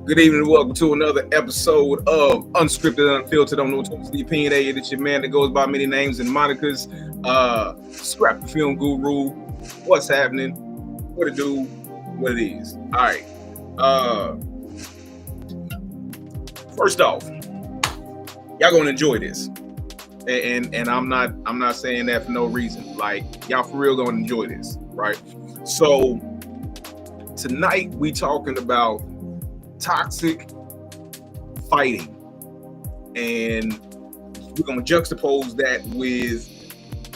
Good evening and welcome to another episode of Unscripted, Unfiltered on Notoriously Opinionated. It's your man that goes by many names and monikers. Scrap the Film Guru. What's happening? What it do? What it is. All right. First off, y'all gonna enjoy this. And I'm not saying that for no reason. Like, y'all for real gonna enjoy this, right? So tonight we talking about toxic fighting, and we're going to juxtapose that with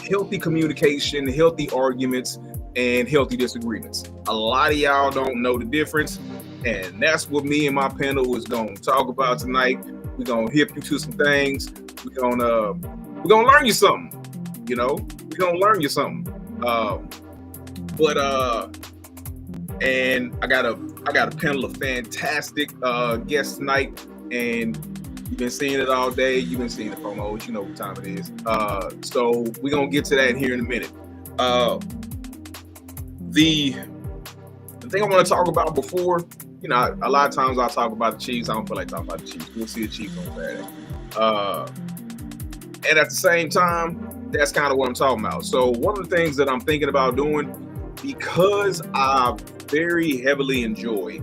healthy communication, healthy arguments, and healthy disagreements. A lot of y'all don't know the difference, and that's what me and my panel is going to talk about tonight. We're going to hip you to some things. We're going to learn you something. We're going to learn you something. And I got a panel of fantastic guests tonight, and you've been seeing it all day. You've been seeing the promos. You know what time it is. So we're gonna get to that here in a minute. The thing I want to talk about before, a lot of times I talk about the Chiefs. I don't feel like talking about the Chiefs. We'll see the Chiefs on Saturday. And at the same time, that's kind of what I'm talking about. So one of the things that I'm thinking about doing, because I very heavily enjoy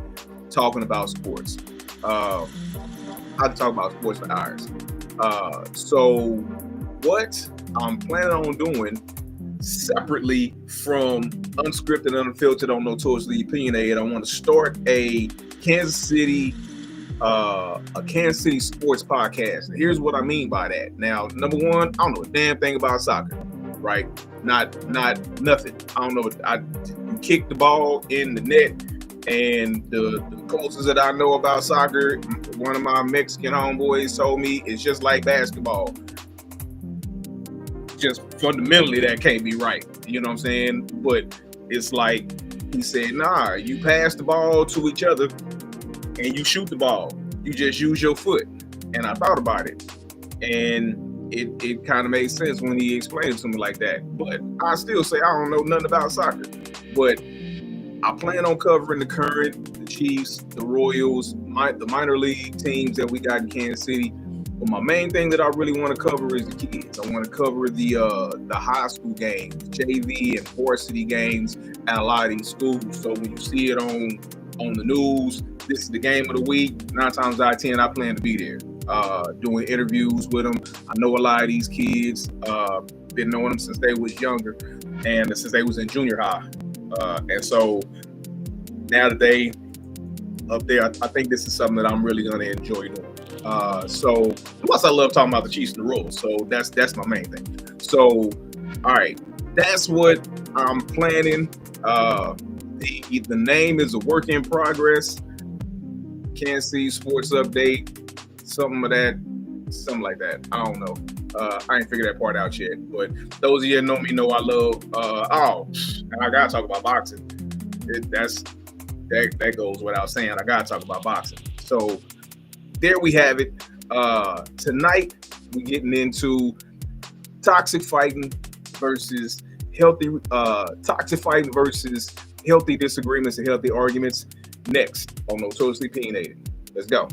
talking about sports. I talk about sports for hours. So what I'm planning on doing separately from Unscripted, Unfiltered on Notoriously Opinionated, I want to start a Kansas City sports podcast. And here's what I mean by that. Now, number one, I don't know a damn thing about soccer, right? Not nothing. I don't know. You kick the ball in the net, and the closest that I know about soccer, one of my Mexican homeboys told me, it's just like basketball. Just fundamentally, that can't be right. You know what I'm saying? But it's like, he said, nah, you pass the ball to each other and you shoot the ball. You just use your foot. And I thought about it, and it kind of made sense when he explained it to me like that. But I still say I don't know nothing about soccer. But I plan on covering the current, the Chiefs, the Royals, the minor league teams that we got in Kansas City. But my main thing that I really want to cover is the kids. I want to cover the high school games, JV and varsity games at a lot of these schools. So when you see it on the news, this is the game of the week. 9 times out of 10, I plan to be there, doing interviews with them. I know a lot of these kids. Been knowing them since they was younger, and since they was in junior high. And so now that they up there, I think this is something that I'm really going to enjoy doing. So plus I love talking about the Chiefs and the Royals. So that's my main thing. So, all right, that's what I'm planning. The name is a work in progress. Kansas City Sports Update, something like that. I don't know. I ain't figured that part out yet. But those of you that know me know I love. And I gotta talk about boxing. That goes without saying. I gotta talk about boxing. So there we have it. Tonight we're getting into toxic fighting versus healthy disagreements and healthy arguments. Next on Notoriously Opinionated. Let's go.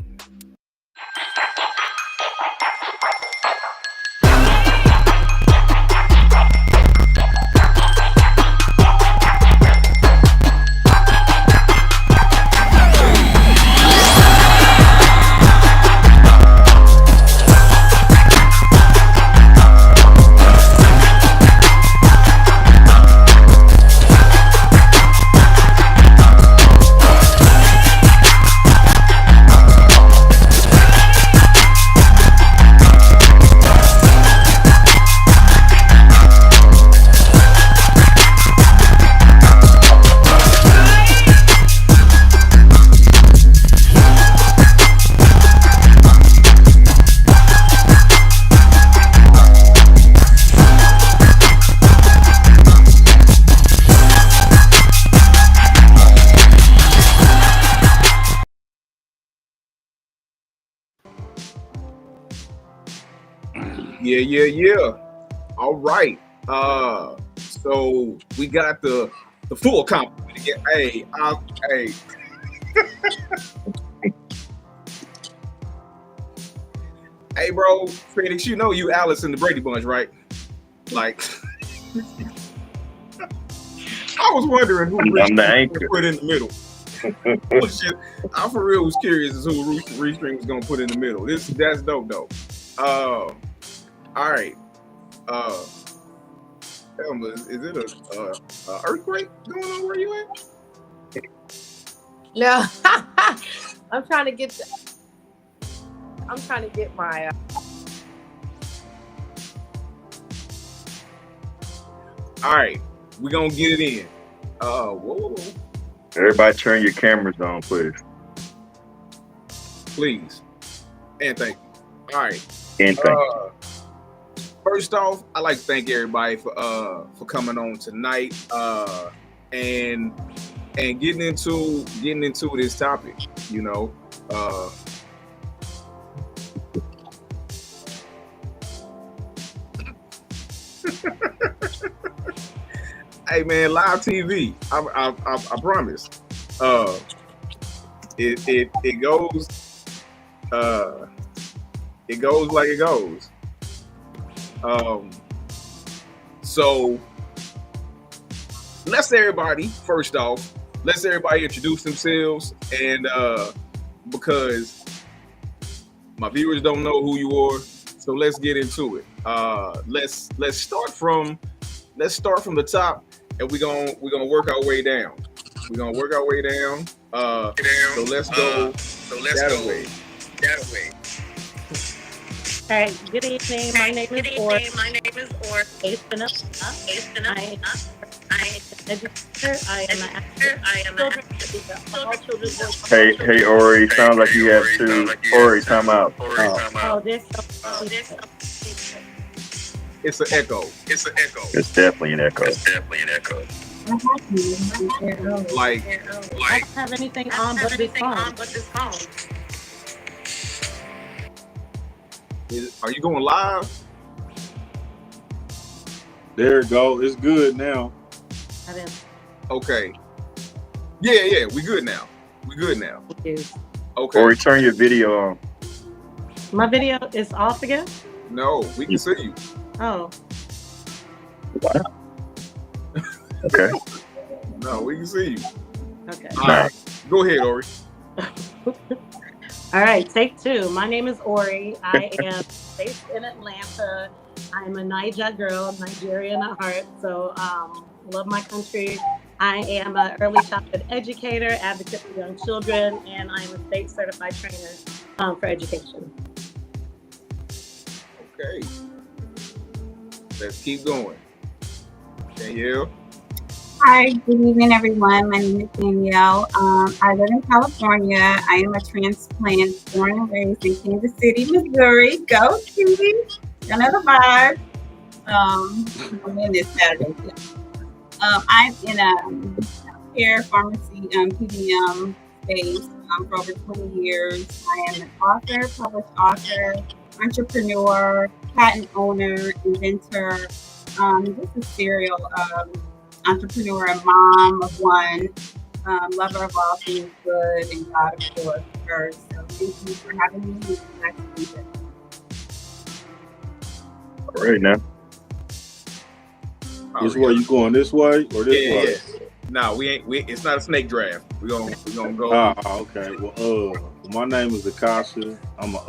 Yeah. All right. So we got the full complement again. Hey. Hey, bro, Phoenix, you know you Alice in the Brady Bunch, right? Like, I was wondering who Rich I'm the was anchor. put in the middle. Bullshit. I for real was curious as who Restream was gonna put in the middle. That's dope though. All right. Is it a earthquake going on where you at? No, I'm trying to get my. All right, we're gonna get it in. Whoa. Everybody turn your cameras on, please. Please. And thank you. All right. And thank you. First off, I'd like to thank everybody for coming on tonight and getting into this topic, you know. Hey man, live TV. I promise. It goes like it goes. So let's everybody introduce themselves, and because my viewers don't know who you are, so let's get into it. Let's start from the top, and we're gonna work our way down. So let's go that way. All right. Good evening. My name is Or. I am an educator. I am an children's voice. Hey, Ori, sounds like you have to. Ori, time out. There's It's an echo. It's definitely an echo. Like I don't have anything on but this phone. Are you going live? There it go. It's good now. Okay. Yeah, we good now. Okay. Ori, turn your video on. My video is off again? No, we can see you. Oh. What? Okay. No, we can see you. Okay. All right. Go ahead, Ori. All right, take two. My name is Ori. I am based in Atlanta. I'm a Naija girl, Nigerian at heart. So love my country. I am an early childhood educator, advocate for young children, and I'm a state certified trainer for education. Okay. Let's keep going. Danielle. Hi, good evening, everyone. My name is Danielle. I live in California. I am a transplant born and raised in Kansas City, Missouri. Go, Kitty! Another vibe. I'm in this Saturday. I'm in a healthcare pharmacy PBM space for over 20 years. I am an author, published author, entrepreneur, patent owner, inventor, just a serial entrepreneur and mom of one, lover of all things good, and God, of course, first. So thank you for having me. It's nice to be here. All right, now. Which way you going? This way or this way? Yeah. No, we ain't. It's not a snake draft. We're gonna go. Okay. Well, my name is Akasha. I'm an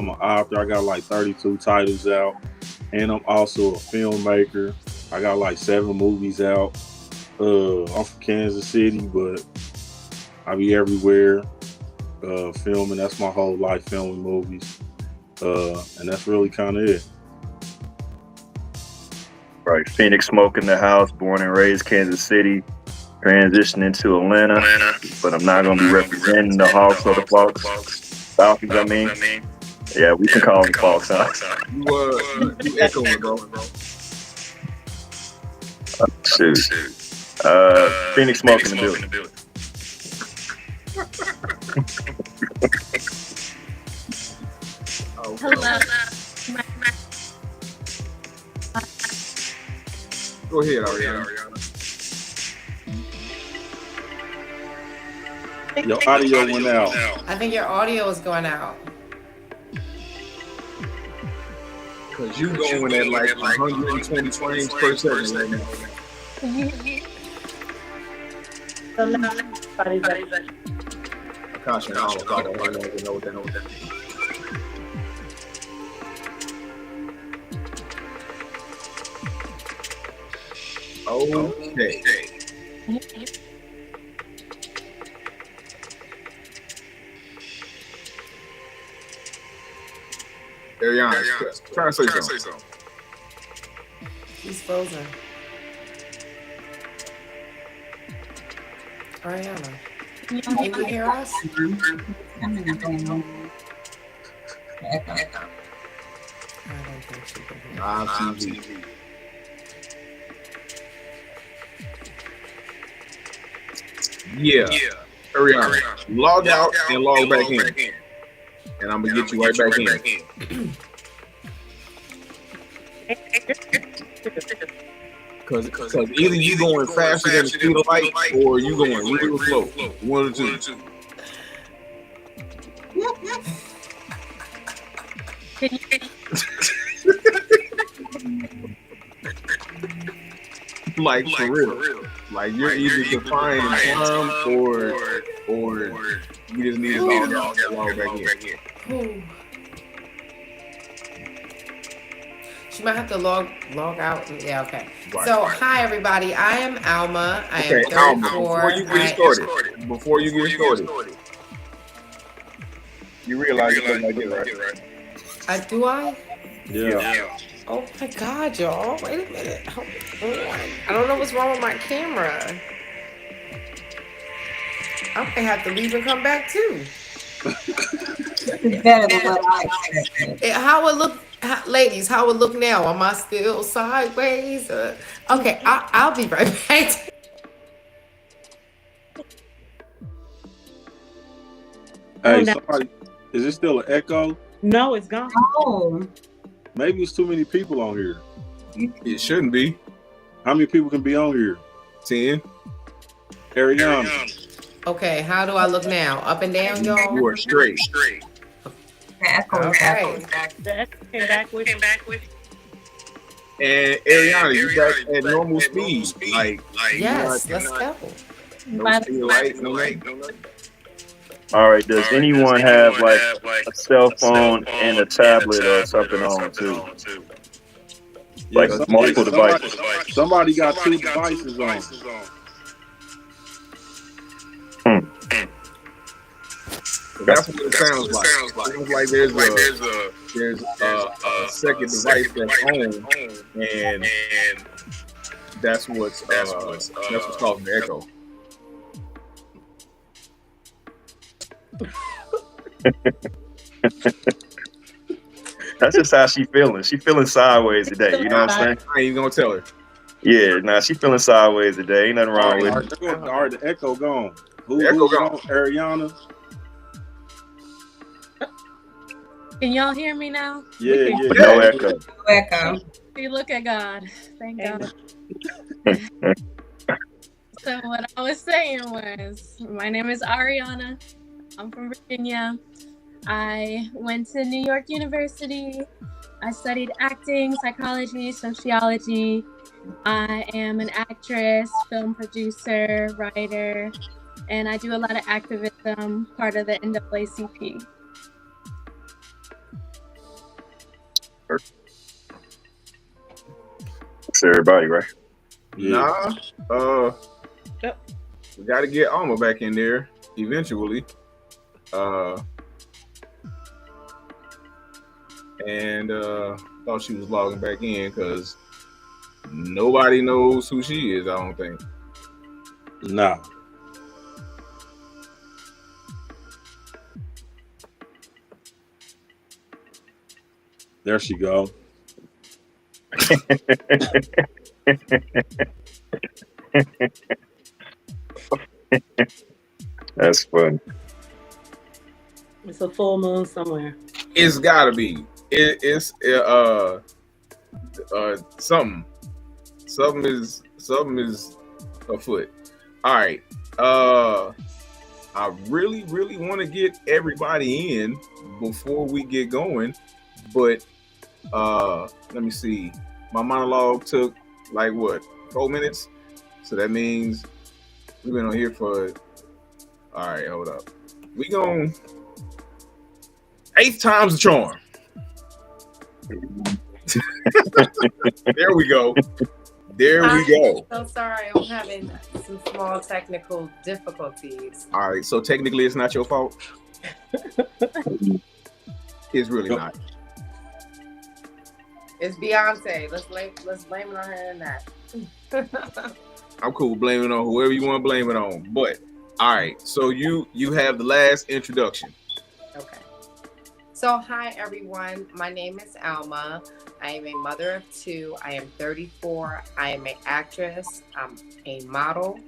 author. I got like 32 titles out, and I'm also a filmmaker. I got like 7 movies out. I'm from Kansas City, but I be everywhere filming. That's my whole life, filming movies, and that's really kind of it. Right, Phoenix Smoke in the house, born and raised Kansas City, transitioning to Atlanta, but I'm not going to be representing the Hawks or the Falcons, I mean. Yeah, we can call them Falcons, huh? You echoing, bro. Shoot. Phoenix Smoke in the building. Hello. Go ahead, Ariana. Your audio went out. I think your audio is going out. Cause you going at like 120 frames per second right now. So now everybody's like, Gosh, I don't even know what that means. Okay. Ariana, try to say something. He's frozen. Ariana, can you hear us? Coming up in echo. I don't think she can hear us. Live TV. Yeah. Ariana, log out and log back in. And I'm going to get you right back in. Because either you going faster than the speed of light or you going real slow. One or two. Like for real. Like you're either defying time or you just need to log out and log back in. Ooh. She might have to log out. Yeah, okay. Right. So, hi everybody. I am Alma. I am Okay, Alma, 34. before you get started, you realize you're like it, right? Do I? Yeah. Oh my God, y'all. Wait a minute. Hold on. I don't know what's wrong with my camera. I may have to leave and come back too. It's better than what I expected. How it look, ladies? How it look now? Am I still sideways? Okay, I'll be right back. Hey, somebody, is it still an echo? no, it's gone. Oh, Maybe it's too many people on here. It shouldn't be. How many people can be on here? 10. Ariana. Okay, how do I look now? Up and down, y'all? You are straight. the echo. Okay. Came back with And Ariana, you back at normal speed. Like Yes, let's go. no speed of light, no light. All right. Does anyone have like a cell phone and a tablet or something on too? Like multiple devices. Somebody got two devices on. That's what it sounds like. It sounds like there's a second device that's on, and that's what's causing the echo. That's just how she feeling. She feeling sideways today. You know what I'm saying? I ain't even gonna tell her. Yeah, nah, she feeling sideways today. Ain't nothing wrong with it. All right, the echo gone. The echo gone. Ariana. Can y'all hear me now? Yeah. No echo. Echo. See, look at God. Thank God. So what I was saying was, my name is Ariana. I'm from Virginia. I went to New York University. I studied acting, psychology, sociology. I am an actress, film producer, writer, and I do a lot of activism, part of the NAACP. That's everybody, right? Nah, we got to get Alma back in there eventually. And thought she was logging back in because nobody knows who she is. I don't think. Nah. There she go. That's fun. It's a full moon somewhere. It's gotta be. It's something. Something is afoot. All right. I really want to get everybody in before we get going, but Let me see. My monologue took like what, 4 minutes? So that means we've been on here for. All right, hold up. We going 8th time's the charm. There we go. There we go. I'm sorry, I'm having some small technical difficulties. All right, so technically it's not your fault. It's really not. It's Beyonce. Let's blame it on her and that. I'm cool blaming it on whoever you want to blame it on. But all right, so you have the last introduction. Okay. So hi everyone. My name is Alma. I am a mother of 2. I am 34. I am an actress. I'm a model.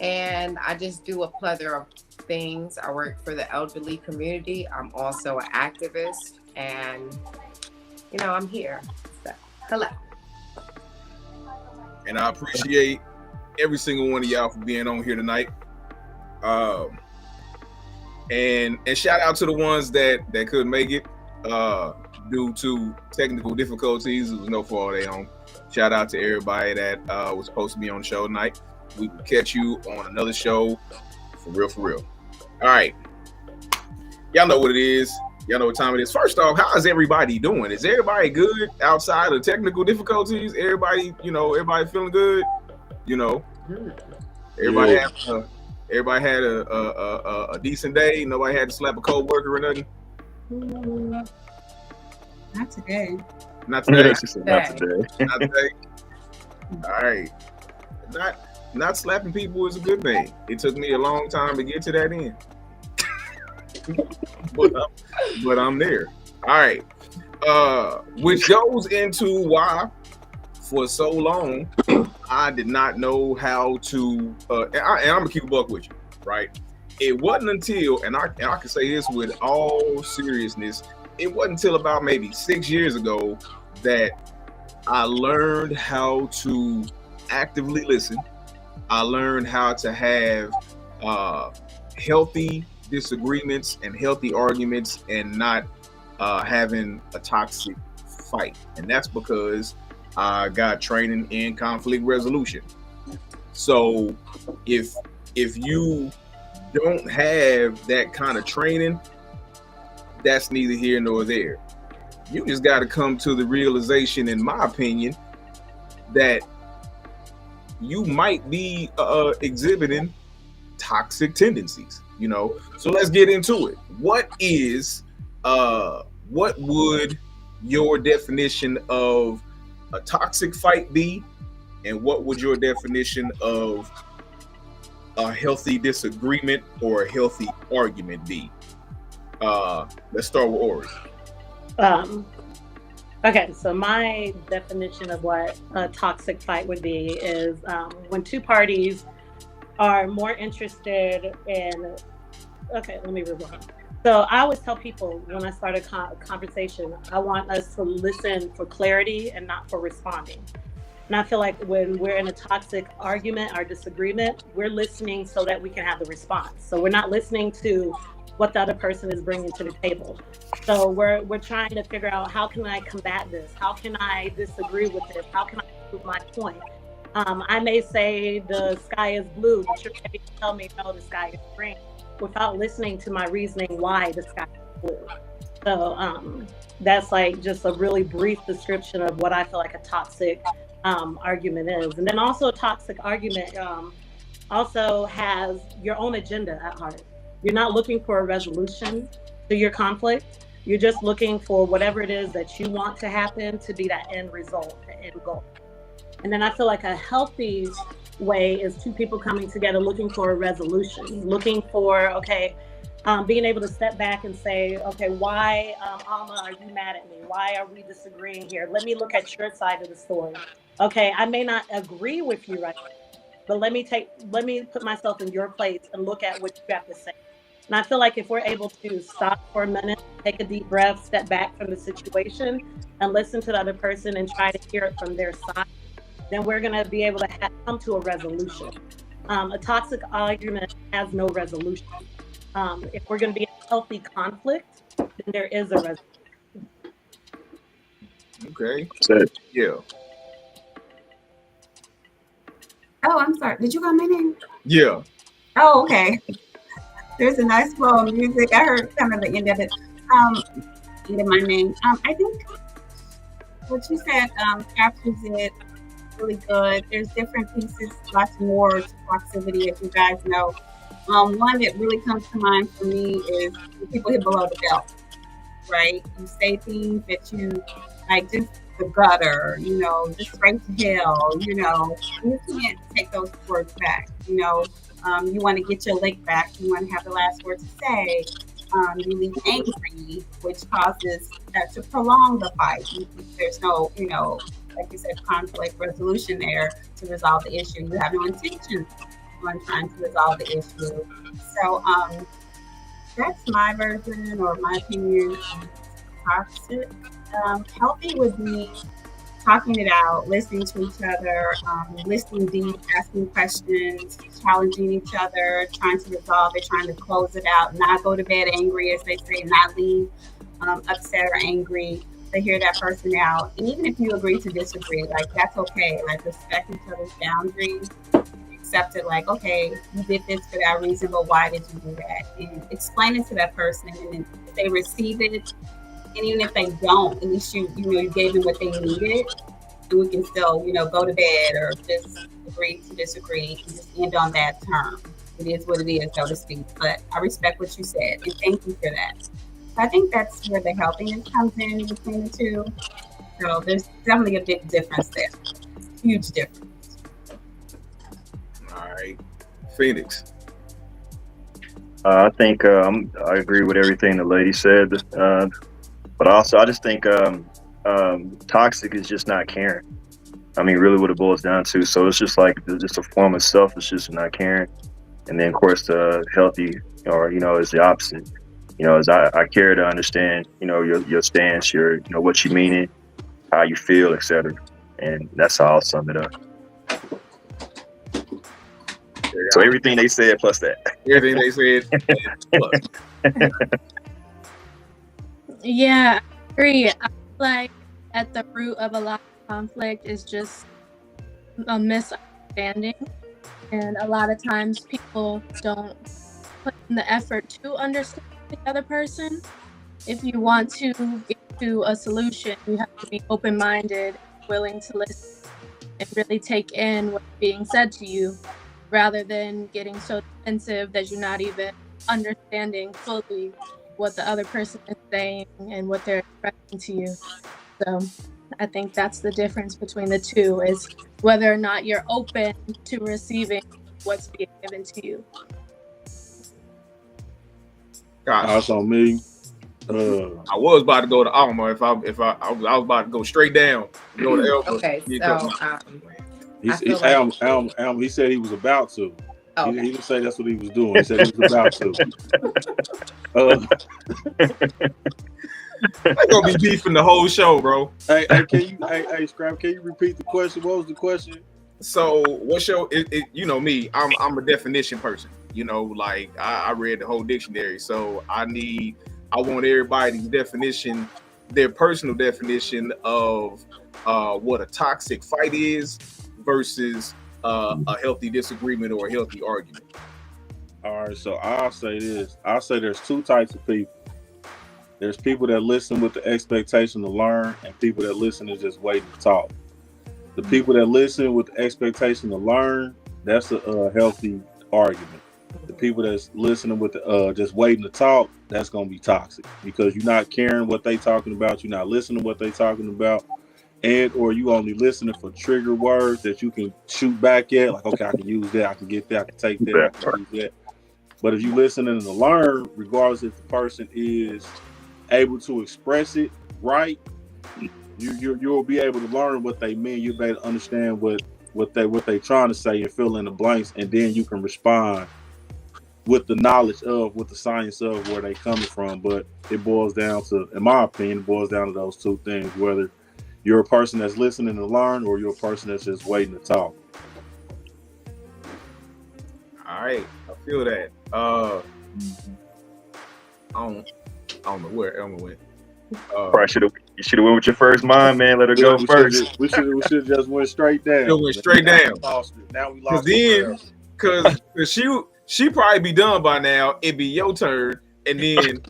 And I just do a plethora of things. I work for the elderly community. I'm also an activist. And, I'm here. So, hello. And I appreciate every single one of y'all for being on here tonight. And shout out to the ones that couldn't make it due to technical difficulties. It was no fault of their own. Shout out to everybody that was supposed to be on the show tonight. We will catch you on another show for real. All right. Y'all know what it is. Y'all know what time it is. First off, how is everybody doing? Is everybody good outside of technical difficulties? Everybody, everybody feeling good? Everybody had a decent day. Nobody had to slap a co-worker or nothing. Not today. Not today. Not today. Not today. All right. Not slapping people is a good thing. It took me a long time to get to that end. but I'm there. All right. Which goes into why for so long I did not know how to and I'm gonna keep a buck with you, right? It wasn't until, and I can say this with all seriousness, it wasn't until about maybe 6 years ago that I learned how to actively listen. I learned how to have healthy disagreements and healthy arguments and not having a toxic fight. And that's because I got training in conflict resolution. So if you don't have that kind of training, that's neither here nor there. You just got to come to the realization, in my opinion, that you might be exhibiting toxic tendencies, So let's get into it. What would your definition of a toxic fight be? And what would your definition of a healthy disagreement or a healthy argument be? Let's start with Ori. Okay, so my definition of what a toxic fight would be is when two parties are more interested in. Okay, let me rewind. So I always tell people when I start a conversation, I want us to listen for clarity and not for responding. And I feel like when we're in a toxic argument or disagreement, we're listening so that we can have the response. So we're not listening to what the other person is bringing to the table. So we're trying to figure out, how can I combat this? How can I disagree with this? How can I prove my point? I may say the sky is blue, but you're ready to tell me, no, the sky is green, without listening to my reasoning why the sky is blue. So that's like just a really brief description of what I feel like a toxic argument is. And then also a toxic argument also has your own agenda at heart. You're not looking for a resolution to your conflict. You're just looking for whatever it is that you want to happen to be that end result, the end goal. And then I feel like a healthy way is two people coming together looking for a resolution, looking for, being able to step back and say, okay, why, Alma, are you mad at me? Why are we disagreeing here? Let me look at your side of the story. Okay, I may not agree with you right now, but let me put myself in your place and look at what you have to say. And I feel like if we're able to stop for a minute, take a deep breath, step back from the situation and listen to the other person and try to hear it from their side, then we're going to be able to come to a resolution. A toxic argument has no resolution. If we're going to be in a healthy conflict, then there is a resolution. Okay. Said Yeah. Oh, I'm sorry. Did you call my name? Yeah. Oh, okay. There's a nice flow of music. I heard kind of the end of it. End of my name. I think what you said captures it really good. There's different pieces, lots more to proximity, as you guys know. One that really comes to mind for me is when people hit below the belt, right? You say things that you like, just the gutter, just straight to hell, you can't take those words back, you want to get your lick back, you want to have the last word to say. You leave angry, which causes that to prolong the fight. There's no, like you said, conflict resolution there to resolve the issue. You have no intention on trying to resolve the issue. So that's my version or my opinion on toxic. Healthy would be talking it out, listening to each other, listening deep, asking questions, challenging each other, trying to resolve it, trying to close it out, not go to bed angry, as they say, not leave upset or angry, to hear that person out. And even if you agree to disagree, like that's okay. Like respect each other's boundaries, accept it, like, okay, you did this for that reason, but why did you do that? And explain it to that person. And then if they receive it, and even if they don't, at least you gave them what they needed, and we can still, go to bed or just agree to disagree and just end on that term. It is what it is, so to speak. But I respect what you said, and thank you for that. So I think that's where the healthiness comes in between the two. So there's definitely a big difference there, huge difference. All right, Phoenix. I think I agree with everything the lady said, but also I just think toxic is just not caring. I mean, really, what it boils down to. So it's just like just a form of selfishness and not caring. And then, of course, the healthy, or is the opposite. As I care to understand, your stance, your what you mean it, how you feel, etc. And that's how I'll sum it up. So everything they said plus that. Everything they said plus. Yeah, I agree. I feel like at the root of a lot of conflict is just a misunderstanding. And a lot of times people don't put in the effort to understand the other person. If you want to get to a solution, you have to be open-minded, willing to listen, and really take in what's being said to you, rather than getting so defensive that you're not even understanding fully what the other person is saying and what they're expressing to you. So I think that's the difference between the two, is whether or not you're open to receiving what's being given to you. That's on me. I was about to go to Alma if I was about to go straight down, go to Elba. Okay, so he said he was about to. Okay. He didn't say that's what he was doing. He said he was about to. I'm gonna be beefing the whole show, bro. Hey, Scrap, can you repeat the question? What was the question? So what's your you know me, I'm a definition person. Like I read the whole dictionary. So I want everybody's definition, their personal definition of what a toxic fight is versus a healthy disagreement or a healthy argument. All right, so I'll say this. I'll say there's two types of people. There's people that listen with the expectation to learn, and people that listen is just waiting to talk. The people that listen with the expectation to learn, that's a healthy argument. The people that's listening with the just waiting to talk, that's gonna be toxic, because you're not caring what they talking about, you're not listening to what they talking about, and or you only listening for trigger words that you can shoot back at, like, okay, I can use that, I can get that, I can take that, I can use that. But if you listening to learn, regardless if the person is able to express it right, you'll be able to learn what they mean. You'll be able to understand what they trying to say and fill in the blanks, and then you can respond with the knowledge of, with the science of where they coming from. But it boils down to, in my opinion, it boils down to those two things: whether you're a person that's listening to learn, or you're a person that's just waiting to talk. All right, I feel that. I don't know where Elma went. Probably should have You should have went with your first mind, man. Let her go we first. We should just went straight down. It went straight down. Now we Cause lost. then, cause she probably be done by now. It'd be your turn, and then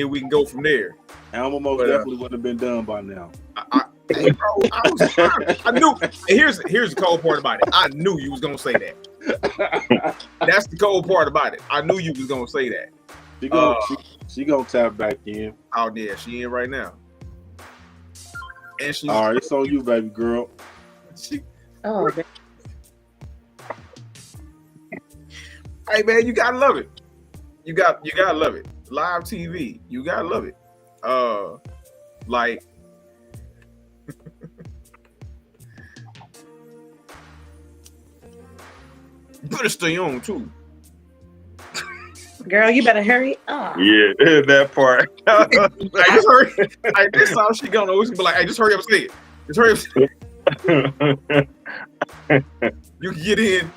we can go from there. Alma most definitely wouldn't have been done by now. Hey, bro, I knew. And here's the cold part about it. I knew you was gonna say that. That's the cold part about it. I knew you was gonna say that. She gonna tap back in. Oh yeah, she in right now. And she's all right. It's on you, baby girl. Hey man, you gotta love it. You gotta love it. Live TV, you gotta love it. Like. You better stay on too. Girl, you better hurry up. Yeah, that part. I just hurry. Like, this how she gonna always be like, hey, just hurry up and say it. Just hurry up and say it. You can get in,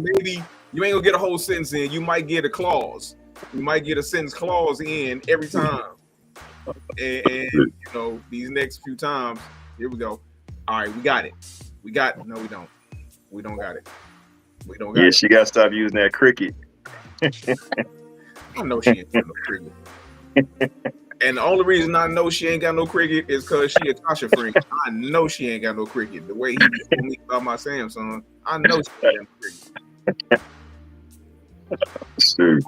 maybe you ain't gonna get a whole sentence in, you might get a clause. You might get a sentence clause in every time. And you know, these next few times, here we go. All right, we got it. No, we don't. We don't got it. We don't got it. Yeah, she gotta stop using that cricket. I know she ain't got no cricket. And the only reason I know she ain't got no cricket is because she a Tasha friend. I know she ain't got no cricket. The way he be telling me about my Samsung, I know she ain't got no cricket. Shoot.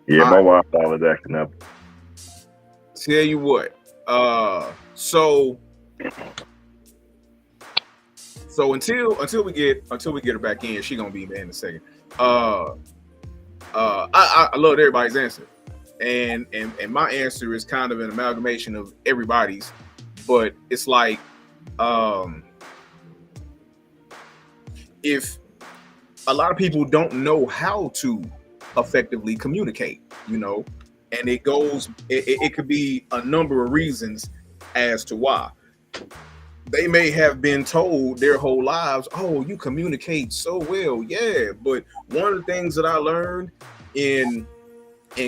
Yeah, my Wi-Fi was acting up. Tell you what. So until we get her back in, she gonna be there in a second. I love everybody's answer, and my answer is kind of an amalgamation of everybody's, but it's like if a lot of people don't know how to effectively communicate, you know, and it could be a number of reasons as to why. They may have been told their whole lives, oh, you communicate so well. Yeah. But one of the things that I learned in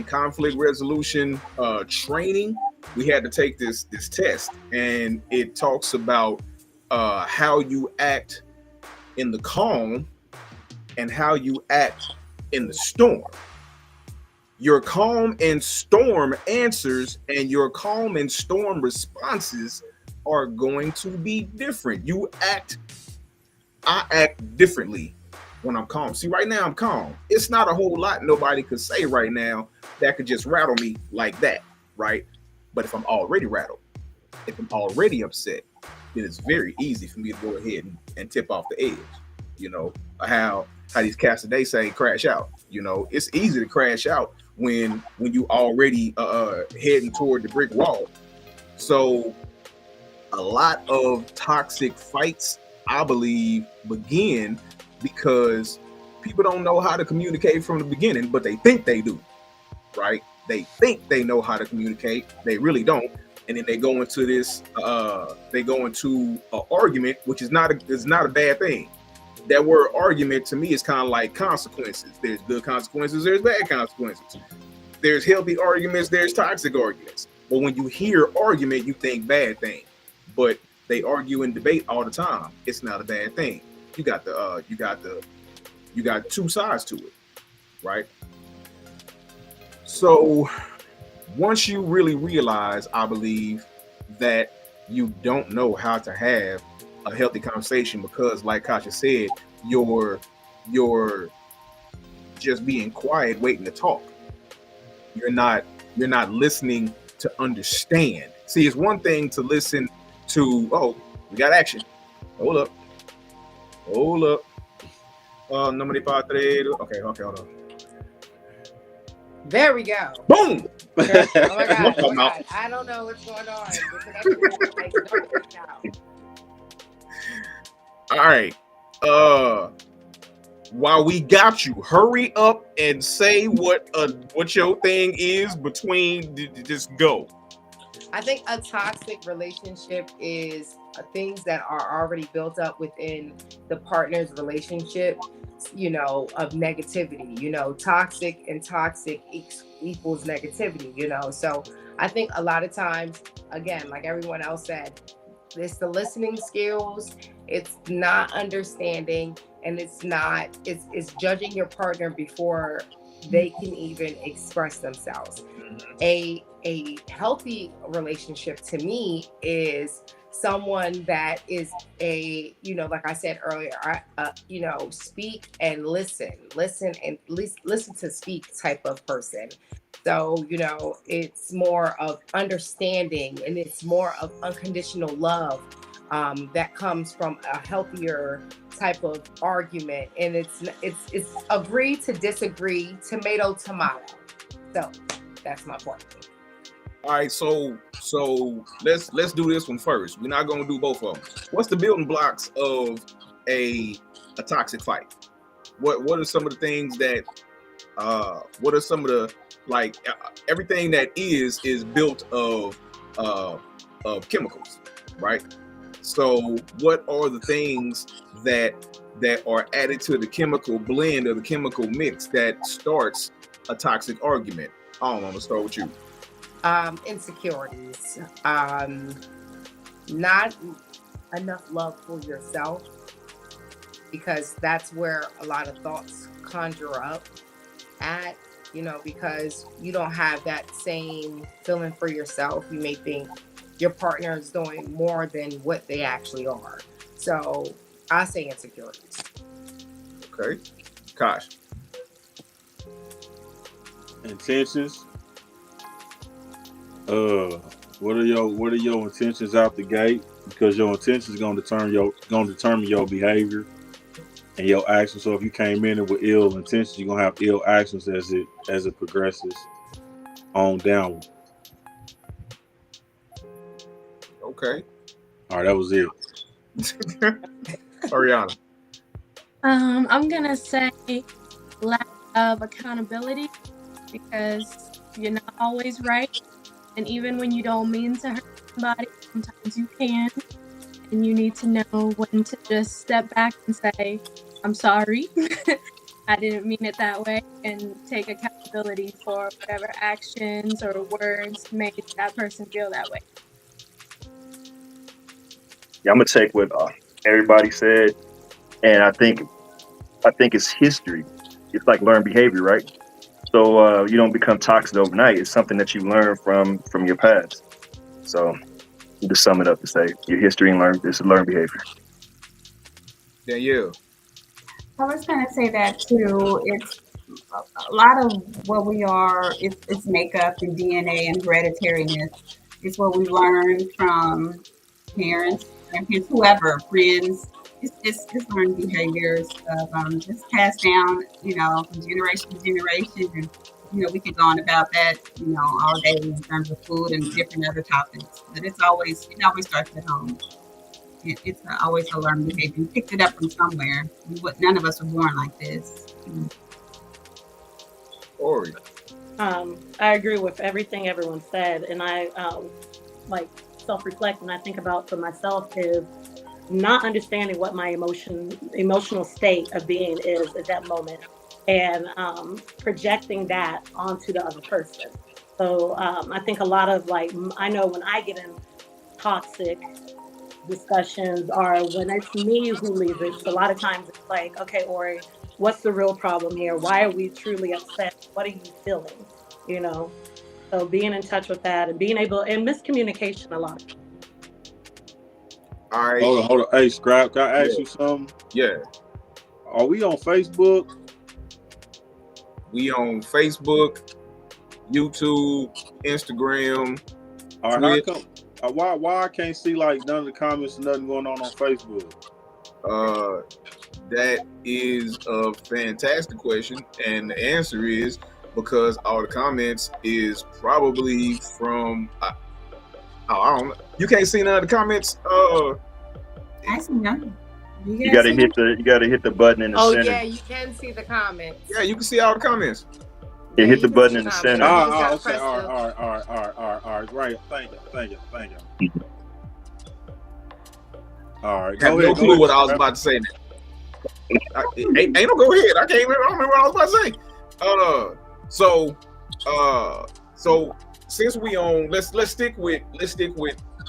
conflict resolution training, we had to take this test, and it talks about how you act in the calm and how you act in the storm. Your calm and storm answers and your calm and storm responses are going to be different. I act differently when I'm calm. See, right now I'm calm. It's not a whole lot nobody could say right now that could just rattle me like that, right? But if I'm already rattled, if I'm already upset, then it's very easy for me to go ahead and tip off the edge. You know, how these cats today say crash out. You know, it's easy to crash out when you already heading toward the brick wall. So a lot of toxic fights, I believe, begin because people don't know how to communicate from the beginning, but they think they do, right? They think they know how to communicate. They really don't. And then they go into this, an argument, which is not a bad thing. That word argument to me is kind of like consequences. There's good consequences, there's bad consequences. There's healthy arguments, there's toxic arguments. But when you hear argument, you think bad thing. But they argue and debate all the time. It's not a bad thing. You got two sides to it, right? So once you really realize, I believe, that you don't know how to have a healthy conversation because, like Kasha said, you're just being quiet, waiting to talk. You're not listening to understand. See, it's one thing to listen to, oh, we got action. Hold up. Number 5, okay, hold on. There we go. Boom! Oh my God. I don't know what's going on. All right. While we got you, hurry up and say what your thing is between. Just go. I think a toxic relationship is things that are already built up within the partner's relationship, of negativity. Toxic and toxic equals negativity. So I think a lot of times, again, like everyone else said, it's the listening skills, it's not understanding, and it's judging your partner before they can even express themselves. A healthy relationship to me is someone that is like I said earlier, speak and listen and listen to speak type of person. So, it's more of understanding, and it's more of unconditional love that comes from a healthier type of argument. And it's agree to disagree, tomato. So that's my point. All right, so let's do this one first. We're not gonna do both of them. What's the building blocks of a toxic fight? What are some of the things that what are some of the everything that is built of chemicals, right? So what are the things that are added to the chemical blend or the chemical mix that starts a toxic argument? I'm gonna start with you. Insecurities, not enough love for yourself, because that's where a lot of thoughts conjure up at, because you don't have that same feeling for yourself. You may think your partner is doing more than what they actually are. So I say insecurities. Okay. Kosh. Intentions. What are your intentions out the gate? Because your intentions gonna determine your behavior and your actions. So if you came in with ill intentions, you're gonna have ill actions as it progresses on downward. Okay. All right, that was it. Ariana. I'm gonna say lack of accountability, because you're not always right. And even when you don't mean to hurt somebody, sometimes you can. And you need to know when to just step back and say, I'm sorry. I didn't mean it that way. And take accountability for whatever actions or words made that person feel that way. Yeah, I'm gonna take what everybody said, and I think it's history. It's like learned behavior, right? So you don't become toxic overnight. It's something that you learn from your past. So to sum it up, to say your history and learned behavior. Danielle. I was going to say that too. It's a lot of what we are. It's makeup and DNA and hereditariness. It's what we learn from parents, grandparents, whoever, friends. It's learned behaviors of just passed down, from generation to generation, and we could go on about that, all day in terms of food and different other topics. But it always starts at home. It's always a learned behavior. You picked it up from somewhere. None of us were born like this. Ori. I agree with everything everyone said, and I self-reflect when I think about for myself is not understanding what my emotional state of being is at that moment, and projecting that onto the other person. So I think a lot of I know when I get in toxic discussions are when it's me who leaves it. So a lot of times it's like, okay, Ori, what's the real problem here? Why are we truly upset? What are you feeling? So being in touch with that and being able, and miscommunication a lot. All right. Hold on. Hey, Scrap, can I ask you something? Yeah. Are we on Facebook? We on Facebook, YouTube, Instagram. All right, how come? Why I can't see none of the comments and nothing going on Facebook? That is a fantastic question, and the answer is because all the comments is probably from. I don't know. You can't see none of the comments. I see none. You gotta hit the button in the center. Oh yeah, you can see the comments. Yeah, you can see all the comments. Yeah, hit the button in the center. Okay. All right. Right. Thank you. All right. I have no clue what I was about to say. Ain't no go ahead. I don't remember what I was about to say. So since we on, let's stick with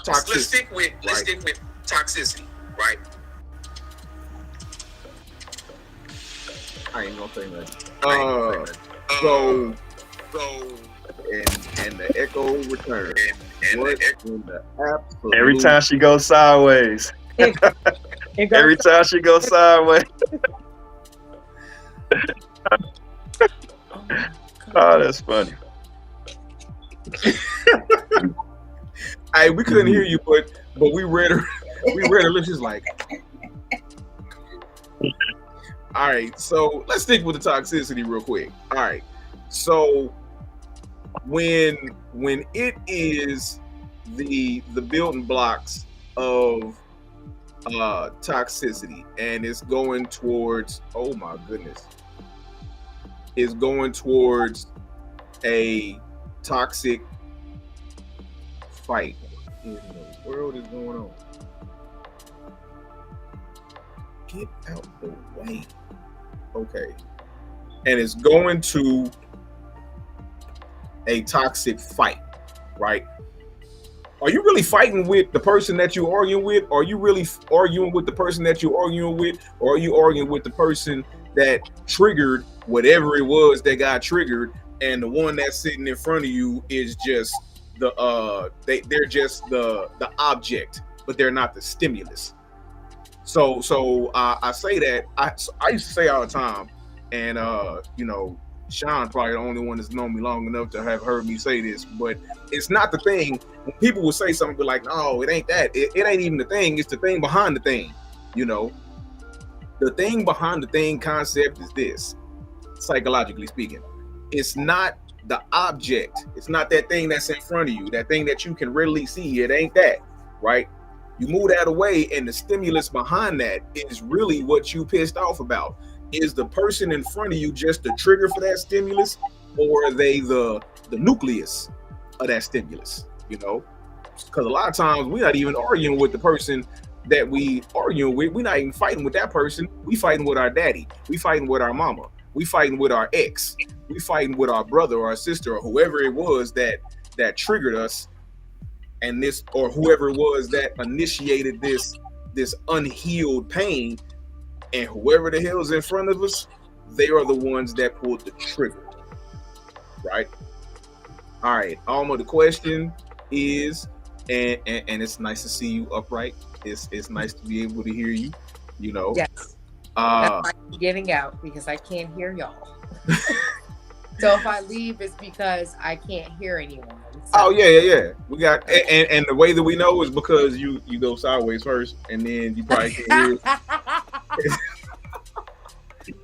toxicity. Let's stick with toxicity, right? I ain't gonna say nothing. So and the echo returns. Every time she goes sideways. Every time she goes sideways. Oh, that's funny. Hey, we couldn't hear you, but we read her. We read her lips. She's like, all right. So let's stick with the toxicity real quick. All right. So when it is the building blocks of toxicity, and it's going towards, oh my goodness, it's going towards a toxic fight. What in the world is going on? Get out the way. Okay. And it's going to a toxic fight, right? Are you really fighting with the person that you're arguing with? Are you really arguing with the person that you're arguing with? Or are you arguing with the person that triggered whatever it was that got triggered, and the one that's sitting in front of you is just they're just the object, but they're not the stimulus. So I say that I used to say all the time, and Sean probably the only one that's known me long enough to have heard me say this, but it's not the thing. When people will say something, be like, no, it ain't that. It ain't even the thing. It's the thing behind the thing. The thing behind the thing concept is this, psychologically speaking. It's not the object. It's not that thing that's in front of you, that thing that you can readily see. It ain't that, right? You move that away, and the stimulus behind that is really what you pissed off about. Is the person in front of you just the trigger for that stimulus, or are they the nucleus of that stimulus? Because a lot of times we're not even arguing with the person that we arguing with. We're not even fighting with that person. We fighting with our daddy. We fighting with our mama. We fighting with our ex. We fighting with our brother or our sister or whoever it was that triggered us, and this, or whoever it was that initiated this unhealed pain. And whoever the hell is in front of us, they are the ones that pulled the trigger, right? All right, Alma, the question is, and it's nice to see you upright. It's nice to be able to hear you, Yes. That's why I'm getting out, because I can't hear y'all. So if I leave, it's because I can't hear anyone. So. Oh yeah. We got, and the way that we know is because you go sideways first, and then you probably can hear.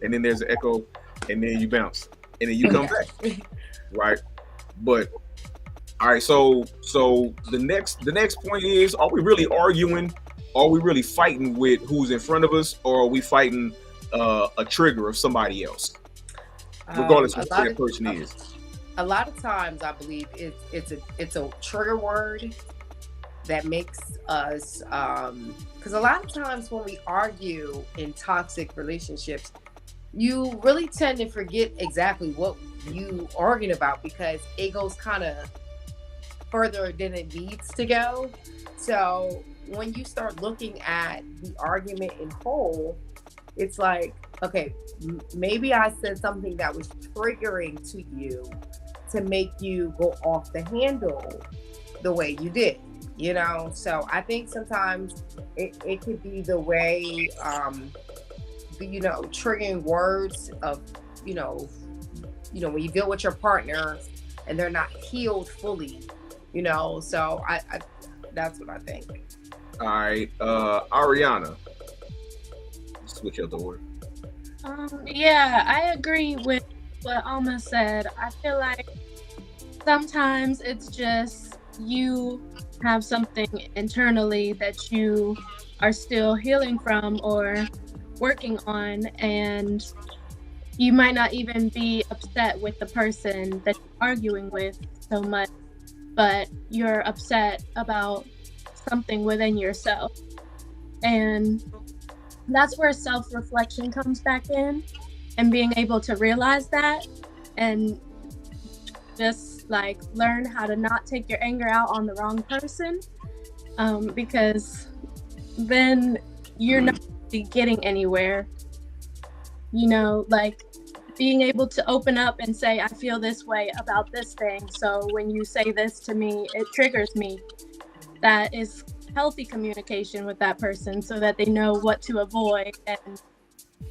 And then there's an echo, and then you bounce, and then you come back, right? But all right, so the next point is: are we really arguing? Are we really fighting with who's in front of us, or are we fighting a trigger of somebody else, regardless of who that person is? A lot of times, I believe it's a trigger word that makes us, because a lot of times when we argue in toxic relationships, you really tend to forget exactly what you arguing about, because it goes kind of further than it needs to go. So when you start looking at the argument in whole, it's like, okay, maybe I said something that was triggering to you to make you go off the handle the way you did. So I think sometimes it could be the way, triggering words of, when you deal with your partner and they're not healed fully, so I that's what I think. All right, Ariana, switch up the order. Yeah, I agree with what Alma said. I feel like sometimes it's just you have something internally that you are still healing from or working on, and you might not even be upset with the person that you're arguing with so much, but you're upset about something within yourself. And that's where self-reflection comes back in, and being able to realize that and just like learn how to not take your anger out on the wrong person, because then you're not really getting anywhere. Like being able to open up and say, I feel this way about this thing, so when you say this to me, it triggers me. That is healthy communication with that person, so that they know what to avoid, and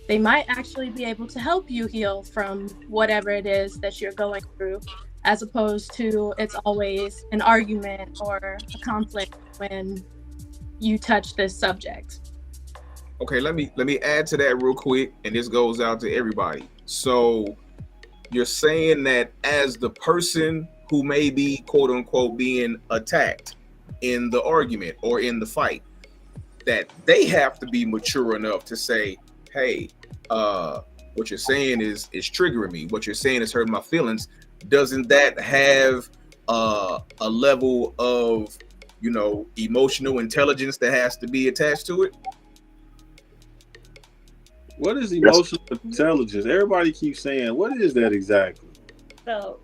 they might actually be able to help you heal from whatever it is that you're going through, as opposed to it's always an argument or a conflict when you touch this subject. Okay, let me add to that real quick, and this goes out to everybody. So you're saying that as the person who may be quote unquote being attacked in the argument or in the fight, that they have to be mature enough to say, hey, what you're saying is triggering me. What you're saying is hurting my feelings. Doesn't that have a level of, emotional intelligence that has to be attached to it? What is emotional intelligence? Everybody keeps saying, what is that exactly? So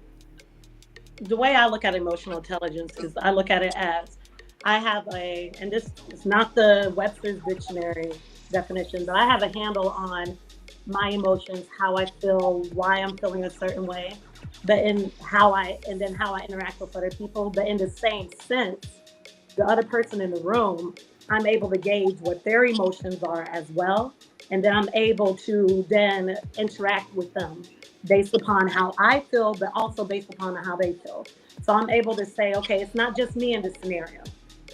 the way I look at emotional intelligence is I look at it as I have and this is not the Webster's Dictionary definition, but I have a handle on my emotions, how I feel, why I'm feeling a certain way, but then how I interact with other people. But in the same sense, the other person in the room, I'm able to gauge what their emotions are as well. And then I'm able to then interact with them based upon how I feel, but also based upon how they feel. So I'm able to say, okay, it's not just me in this scenario.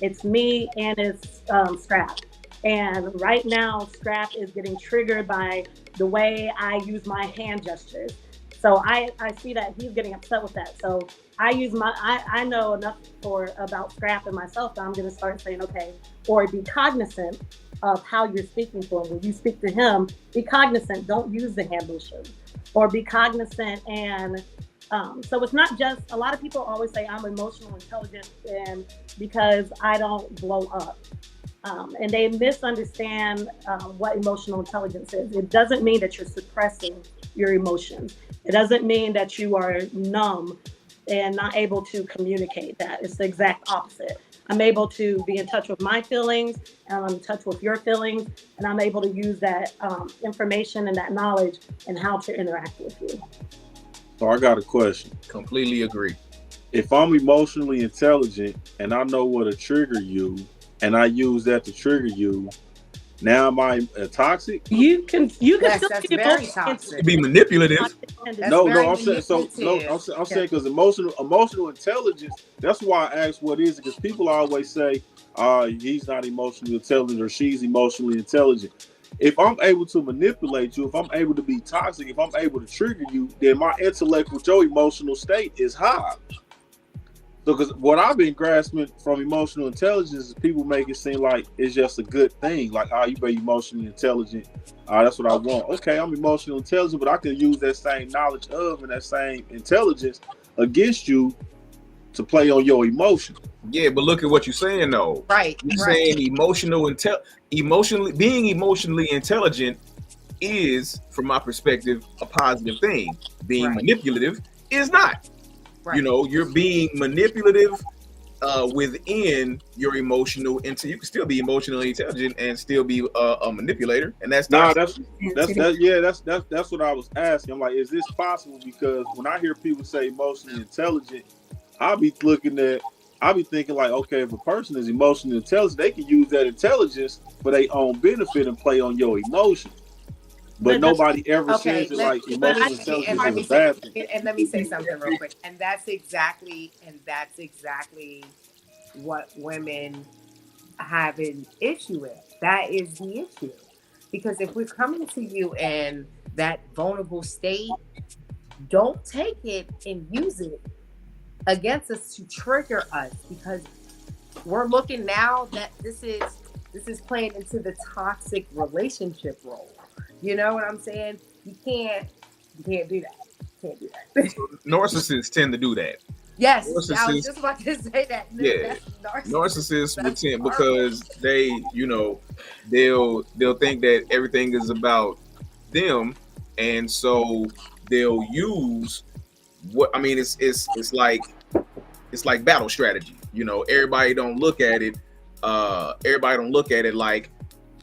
It's me and it's Scrap. And right now, Scrap is getting triggered by the way I use my hand gestures. So I see that he's getting upset with that. So I know enough about Scrap and myself that I'm going to start saying, okay, or be cognizant of how you're speaking to him. When you speak to him, be cognizant. Don't use the hand motion, or be cognizant. And so it's not just, a lot of people always say I'm emotional intelligent and because I don't blow up. And they misunderstand what emotional intelligence is. It doesn't mean that you're suppressing your emotions. It doesn't mean that you are numb and not able to communicate that. It's the exact opposite. I'm able to be in touch with my feelings, and I'm in touch with your feelings, and I'm able to use that information and that knowledge and how to interact with you. So I got a question. Completely agree. If I'm emotionally intelligent and I know what to trigger you, and I use that to trigger you, now am I toxic? You can Yes, still that's be very toxic. To be manipulative. I'm saying because emotional intelligence. That's why I asked what is it, because people always say, he's not emotionally intelligent or she's emotionally intelligent. If I'm able to manipulate you, if I'm able to be toxic, if I'm able to trigger you, then my intellect with your emotional state is high. So, because what I've been grasping from emotional intelligence is people make it seem like it's just a good thing. Like, you be emotionally intelligent. That's what I want. Okay, I'm emotionally intelligent, but I can use that same knowledge of and that same intelligence against you to play on your emotions. Yeah, but look at what you're saying though. Right. You're saying being emotionally intelligent is, from my perspective, a positive thing. Being manipulative is not. Right. You're being manipulative within your emotional you can still be emotionally intelligent and still be a manipulator, and that's that's what I was asking. I'm like, is this possible? Because when I hear people say emotionally intelligent, I'll be thinking like, okay, if a person is emotionally intelligent, they can use that intelligence for their own benefit and play on your emotions. But nobody ever says it like emotional intelligence is a bad thing. And let me say something real quick. And that's exactly what women have an issue with. That is the issue. Because if we're coming to you in that vulnerable state, don't take it and use it against us to trigger us, because we're looking now that this is playing into the toxic relationship role. You know what I'm saying? You can't do that. Narcissists tend to do that. Yes, I was Narcissists, just about to say that. yeah, That's narcissists will That's tend horrible. because they, they'll think that everything is about them, and so they'll use what I mean. It's like battle strategy. Everybody don't look at it. Everybody don't look at it like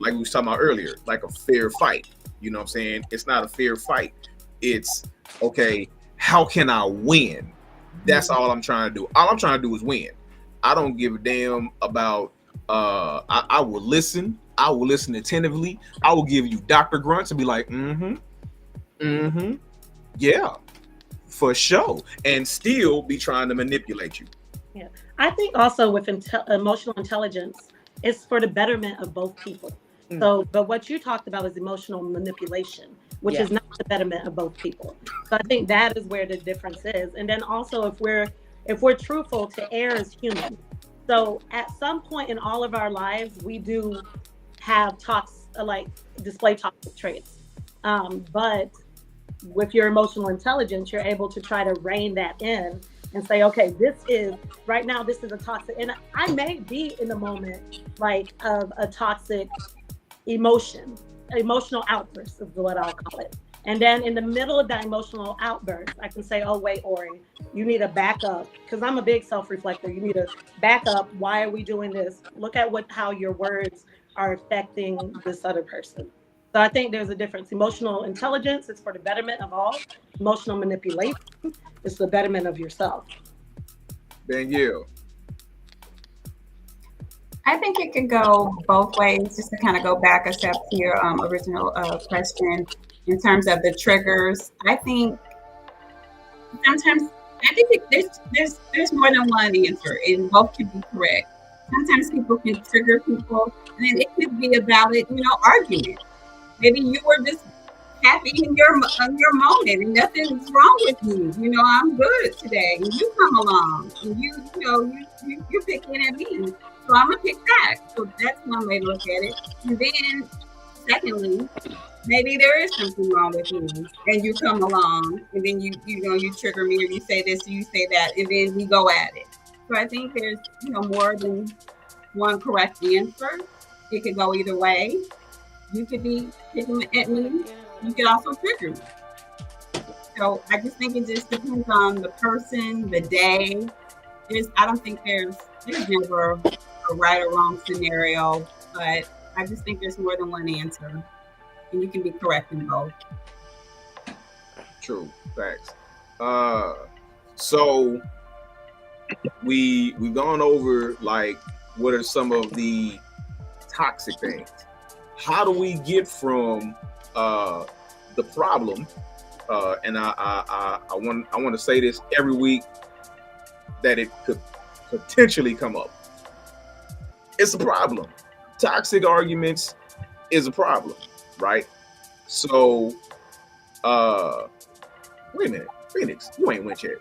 we was talking about earlier, like a fair fight. You know what I'm saying? It's not a fair fight. It's okay. How can I win? That's all I'm trying to do. All I'm trying to do is win. I don't give a damn about. I will listen. I will listen attentively. I will give you Dr. Grunts and be like, yeah, for sure, and still be trying to manipulate you. Yeah, I think also with emotional intelligence, it's for the betterment of both people. So, but what you talked about is emotional manipulation, which is not the betterment of both people. So I think that is where the difference is. And then also, if we're truthful, to err as human. So at some point in all of our lives, we do have display toxic traits. But with your emotional intelligence, you're able to try to rein that in and say, okay, this is a toxic, and I may be in the moment of a toxic emotional outburst is what I'll call it. And then in the middle of that emotional outburst, I can say, oh, wait, Ori, you need to back up, because I'm a big self-reflector. You need to back up. Why are we doing this? Look at how your words are affecting this other person. So I think there's a difference. Emotional intelligence is for the betterment of all. Emotional manipulation is the betterment of yourself. Danielle. I think it could go both ways, just to kind of go back a step to your original question in terms of the triggers. I think sometimes, there's more than one answer, and both can be correct. Sometimes people can trigger people, and then it could be a valid, argument. Maybe you were just happy in your moment, and nothing's wrong with you. I'm good today, and you come along, and you're picking at me. So I'm gonna pick back. So that's one way to look at it. And then, secondly, maybe there is something wrong with me, and you come along, and then you trigger me, or you say this, or you say that, and then we go at it. So I think there's more than one correct answer. It could go either way. You could be picking at me. You could also trigger me. So I just think it just depends on the person, the day. I don't think there's never a right or wrong scenario, but I just think there's more than one answer, and you can be correct in both. True, facts. So we've gone over what are some of the toxic things. How do we get from the problem? And I want to say this every week, that it could potentially come up. It's a problem. Toxic arguments is a problem, right? So, wait a minute, Phoenix, you ain't went yet.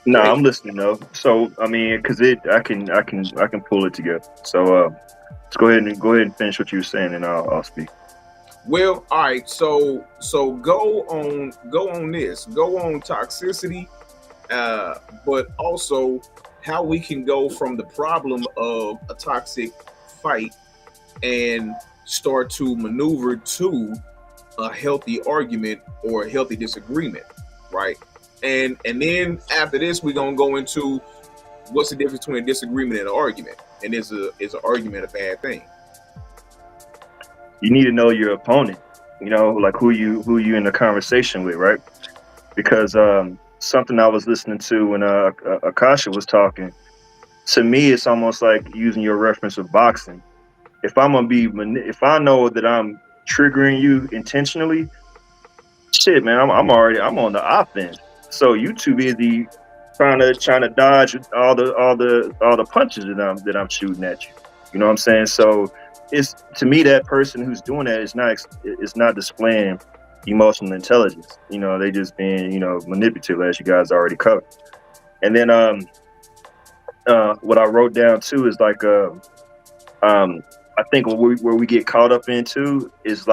No, I'm listening though. So I mean, because I can pull it together. So let's go ahead and finish what you were saying, and I'll speak. Well, all right. So go on this. Go on toxicity, but also how we can go from the problem of a toxic fight and start to maneuver to a healthy argument or a healthy disagreement, right? And then after this, we're gonna go into what's the difference between a disagreement and an argument, and is an argument a bad thing? You need to know your opponent, like who you in the conversation with, right? Because something I was listening to when Akasha was talking, to me, it's almost like using your reference of boxing. If I know that I'm triggering you intentionally, shit, man, I'm on the offense. So you too busy trying to dodge all the punches that I'm shooting at you. You know what I'm saying? So it's, to me, that person who's doing that is not displaying emotional intelligence. They just being manipulative, as you guys already covered. And then what I wrote down too is I think where we get caught up into is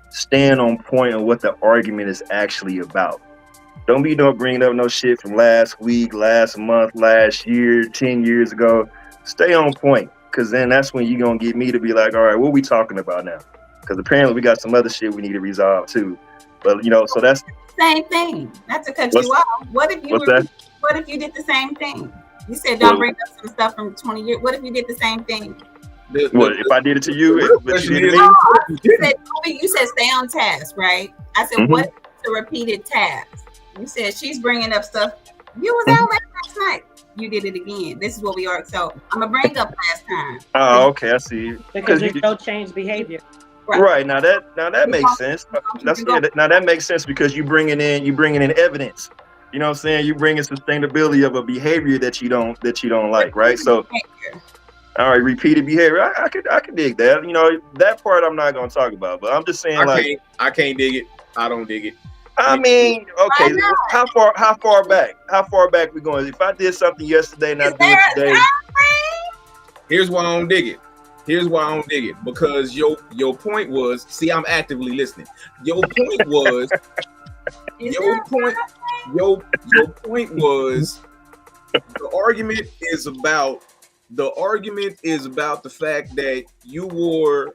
staying on point on what the argument is actually about. Don't be bringing up no shit from last week, last month, last year, 10 years ago. Stay on point, because then that's when you're going to get me to be like, all right, what are we talking about now? Because apparently we got some other shit we need to resolve too. But, so that's... Same thing. Not to cut you off. What if you did the same thing? You said don't bring up some stuff from 20 years. What if you did the same thing? If I did it to you, what you did to me? You said stay on task, right? I said, what if it's a repeated task? You said she's bringing up stuff. You was out last night. You did it again. This is what we are. So I'm gonna bring up last time. Oh, okay, I see. Because you don't change behavior. Right. Now that makes sense. Now that makes sense because you bringing in evidence. You know what I'm saying? You bringing sustainability of a behavior that you don't like, right? So, all right, repeated behavior. I could dig that. That part I'm not gonna talk about, but I'm just saying I can't dig it. I don't dig it. I mean, okay, how far back? How far back we going? If I did something yesterday and I do it today, here's why I don't dig it. Because your point was, see, I'm actively listening. Your point was, your point was, the argument is about the fact that you wore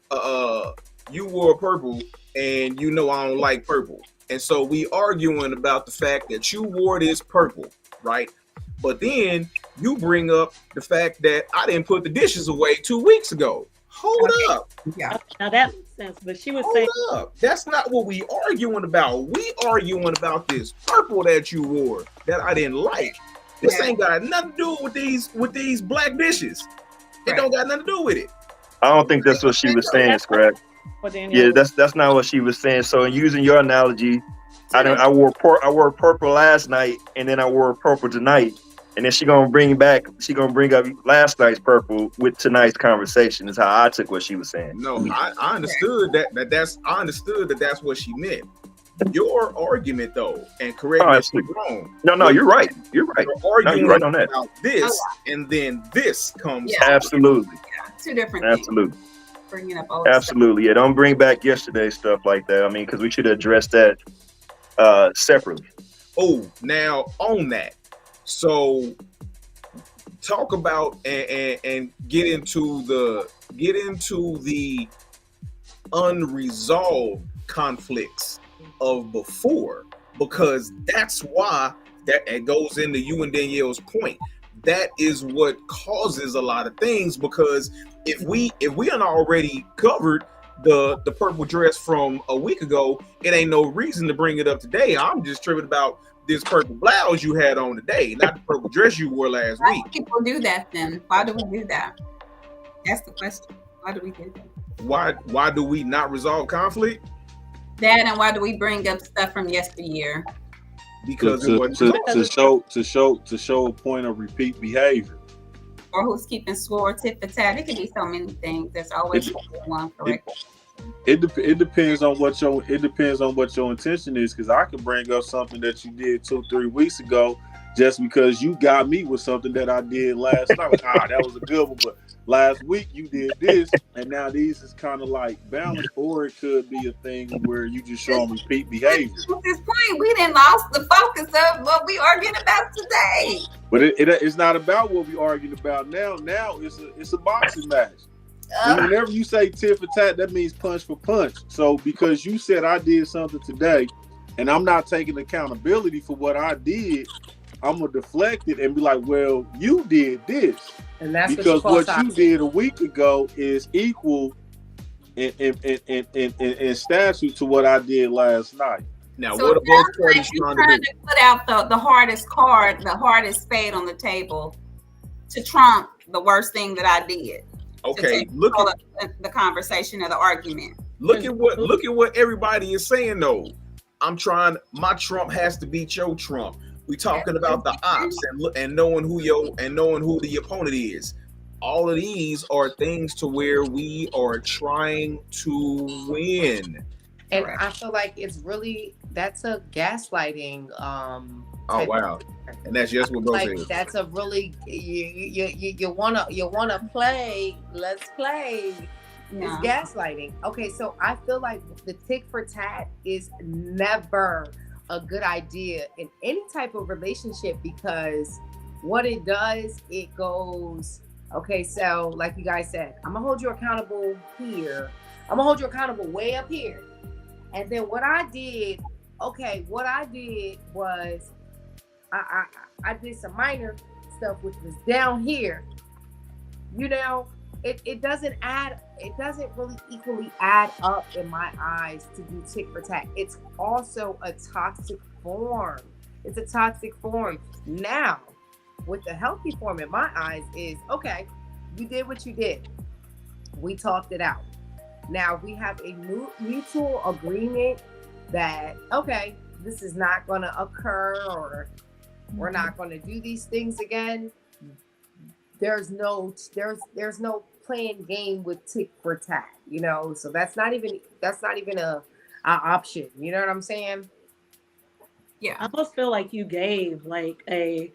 purple, and I don't like purple. And so we arguing about the fact that you wore this purple, right? But then you bring up the fact that I didn't put the dishes away 2 weeks ago. Hold up. Yeah. Now that makes sense. But she was saying, that's not what we arguing about. We arguing about this purple that you wore that I didn't like. This ain't got nothing to do with these black dishes. It don't got nothing to do with it. I don't think that's what she was saying, Scrap. Yeah, that's not what she was saying. So, in using your analogy, I wore purple last night, and then I wore purple tonight, and then she gonna bring up last night's purple with tonight's conversation. Is how I took what she was saying. No, I understood that's what she meant. Your argument, though, and correct me if I'm wrong. No, you're right. You're right. You're arguing right on that. about this, and then this comes. Yeah. Absolutely. Two different things. Absolutely. Bringing up all Absolutely. Yeah, don't bring back yesterday's stuff like that. I mean, because we should address that separately. Oh, now on that. So talk about and get into the unresolved conflicts of before, because that's why that it goes into you and Danielle's point. That is what causes a lot of things, because if we had already covered the purple dress from a week ago, it ain't no reason to bring it up today. I'm just tripping about this purple blouse you had on today, not the purple dress you wore last week. Why do people do that then? Why do we do that? That's the question. Why do we do that? Why do we not resolve conflict? That, and why do we bring up stuff from yesteryear? Because to show a point of repeat behavior, or who's keeping score, tit for tat. It could be so many things. There's always one correct. It depends on what your intention is. Because I could bring up something that you did 2-3 weeks ago, just because you got me with something that I did last night. That was a good one, but last week you did this, and now these is kind of like balanced, or it could be a thing where you just show them repeat behavior. At this point, we didn't lost the focus of what we arguing about today. But it's not about what we arguing about now. Now it's a boxing match. Whenever you say tit for tat, that means punch for punch. So because you said I did something today, and I'm not taking accountability for what I did, I'm gonna deflect it and be like, well, you did this. And that's because what you did a week ago is equal in statute to what I did last night. Now, so what are both parties trying to do? Put out the hardest card, the hardest spade on the table to trump the worst thing that I did. Okay, look at the conversation or the argument. Look at what everybody is saying though. My trump has to beat your trump. We talking about the ops and knowing who the opponent is. All of these are things to where we are trying to win. And I feel like that's a gaslighting. Oh wow! And that's just what goes in. That's a really you wanna play. Let's play. Yeah. It's gaslighting. Okay, so I feel like the tick for tat is never a good idea in any type of relationship, because what it does, it goes, okay, so like you guys said, I'm gonna hold you accountable here. I'm gonna hold you accountable way up here. And then what I did was I did some minor stuff which was down here. You know, it doesn't really equally add up in my eyes to do tit for tat. It's also a toxic form. It's a toxic form. Now, with the healthy form in my eyes is, okay, you did what you did. We talked it out. Now we have a mutual agreement that, okay, this is not going to occur, or we're not going to do these things again. There's no playing game with tit for tat, you know. So that's not even a option. You know what I'm saying? Yeah, I almost feel like you gave like a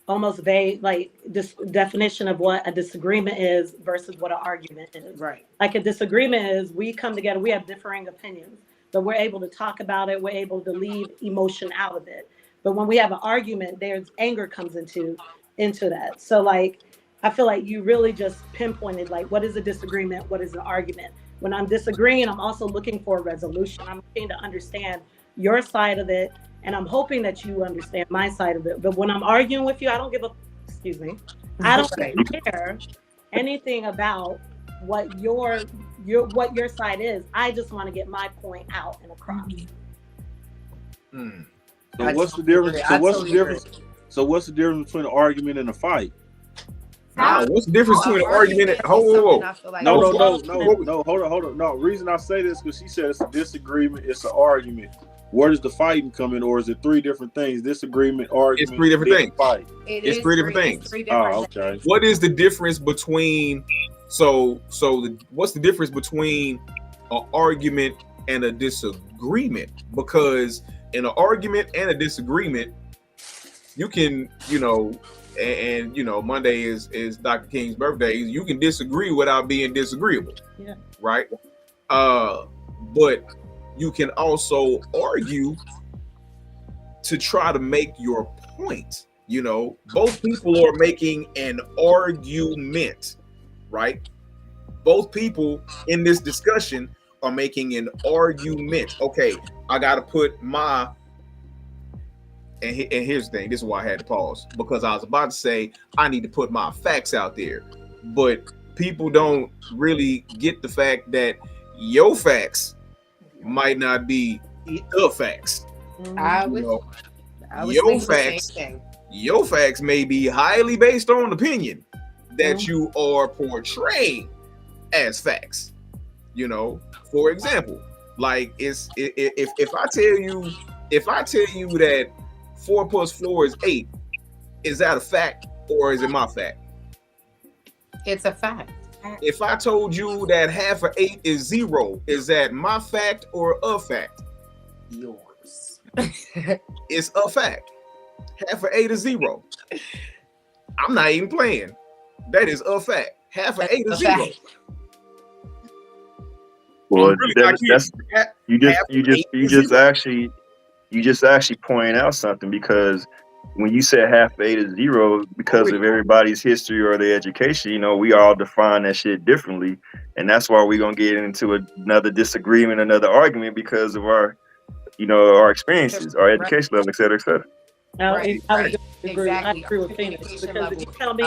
almost vague like this definition of what a disagreement is versus what an argument is. Right. Like a disagreement is we come together, we have differing opinions, but we're able to talk about it, we're able to leave emotion out of it. But when we have an argument, there's anger comes into that. So like I feel like you really just pinpointed like what is a disagreement, what is an argument. When I'm disagreeing, I'm also looking for a resolution. I'm looking to understand your side of it, and I'm hoping that you understand my side of it. But when I'm arguing with you, I don't I don't care anything about what your side is. I just want to get my point out and across. So what's the difference? So what's the difference between an argument and a fight? No, what's the difference between an argument and No, hold on. No, reason I say this because she said it's a disagreement, it's an argument. Where does the fighting come in, or is it three different things? Disagreement, argument. It's three different things. Fight. It's three different things. Oh, okay. What is the difference between what's the difference between an argument and a disagreement? Because in an argument and a disagreement, you can, and Monday is Dr. King's birthday. You can disagree without being disagreeable. Yeah. Right. But you can also argue to try to make your point. Both people are making an argument, right? Both people in this discussion are making an argument. Okay, I got to put my, and here's the thing, this is why I had to pause, because I was about to say I need to put my facts out there, but people don't really get the fact that your facts might not be the facts. Your facts may be highly based on opinion that you are portraying as facts. For example, like if I tell you that 4 + 4 is 8, is that a fact or is it my fact? It's a fact. If I told you that half of 8 is 0, is that my fact or a fact? Yours. It's a fact. Half of 8 is 0. I'm not even playing. That is a fact. Half of 8 is 0. Well, you just actually pointed out something, because when you said half of 8 is 0, because of everybody's history or their education, we all define that shit differently, and that's why we're gonna get into another disagreement, another argument, because of our, our experiences, our education level, et cetera, et cetera. I agree with Phoenix, because if you tell me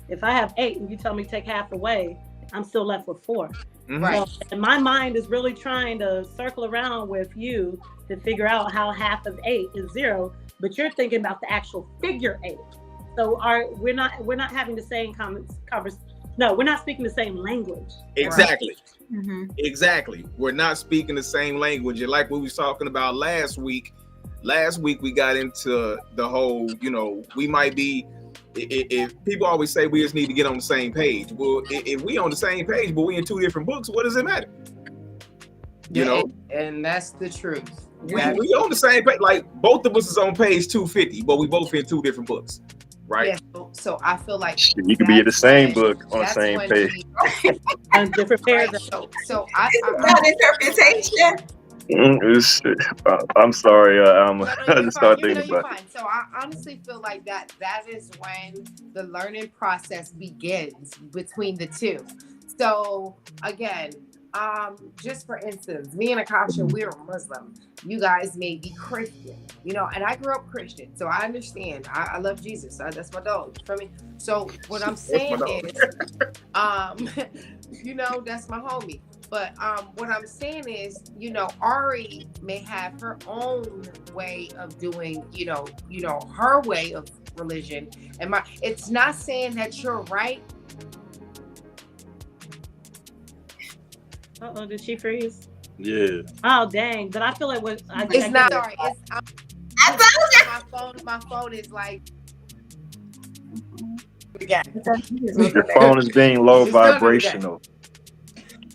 if I have 8 and you tell me take half away, I'm still left with 4. Right. So, and my mind is really trying to circle around with you to figure out how half of 8 is 0, but you're thinking about the actual figure 8. So we're not having the same we're not speaking the same language. Exactly. Mm-hmm. Exactly. We're not speaking the same language. And like we was talking about last week we got into the whole, we might be, if people always say we just need to get on the same page. Well, if we on the same page, but we in 2 different books, what does it matter? And that's the truth. We on the same page. Like both of us is on page 250, but we both in 2 different books, right? Yeah. So I feel like you could be in the same book on the same page. On different paragraphs. So I about interpretation. I'm sorry, No, I you're just fine. started You know, thinking you're about it. fine. So I honestly feel like that is when the learning process begins between the two. So again, just for instance, me and Akasha, we're Muslim. You guys may be Christian, and I grew up Christian, so I understand. I love Jesus. That's my dog. You feel me? So what I'm That's my saying dog. is, um, that's my homie. But what I'm saying is, Ari may have her own way of doing, her way of religion. And it's not saying that you're right. Uh-oh, did she freeze? Yeah. Oh, dang. But I feel like It's not sorry. It's my phone is like again. Your phone is being low It's gonna do it again. vibrational.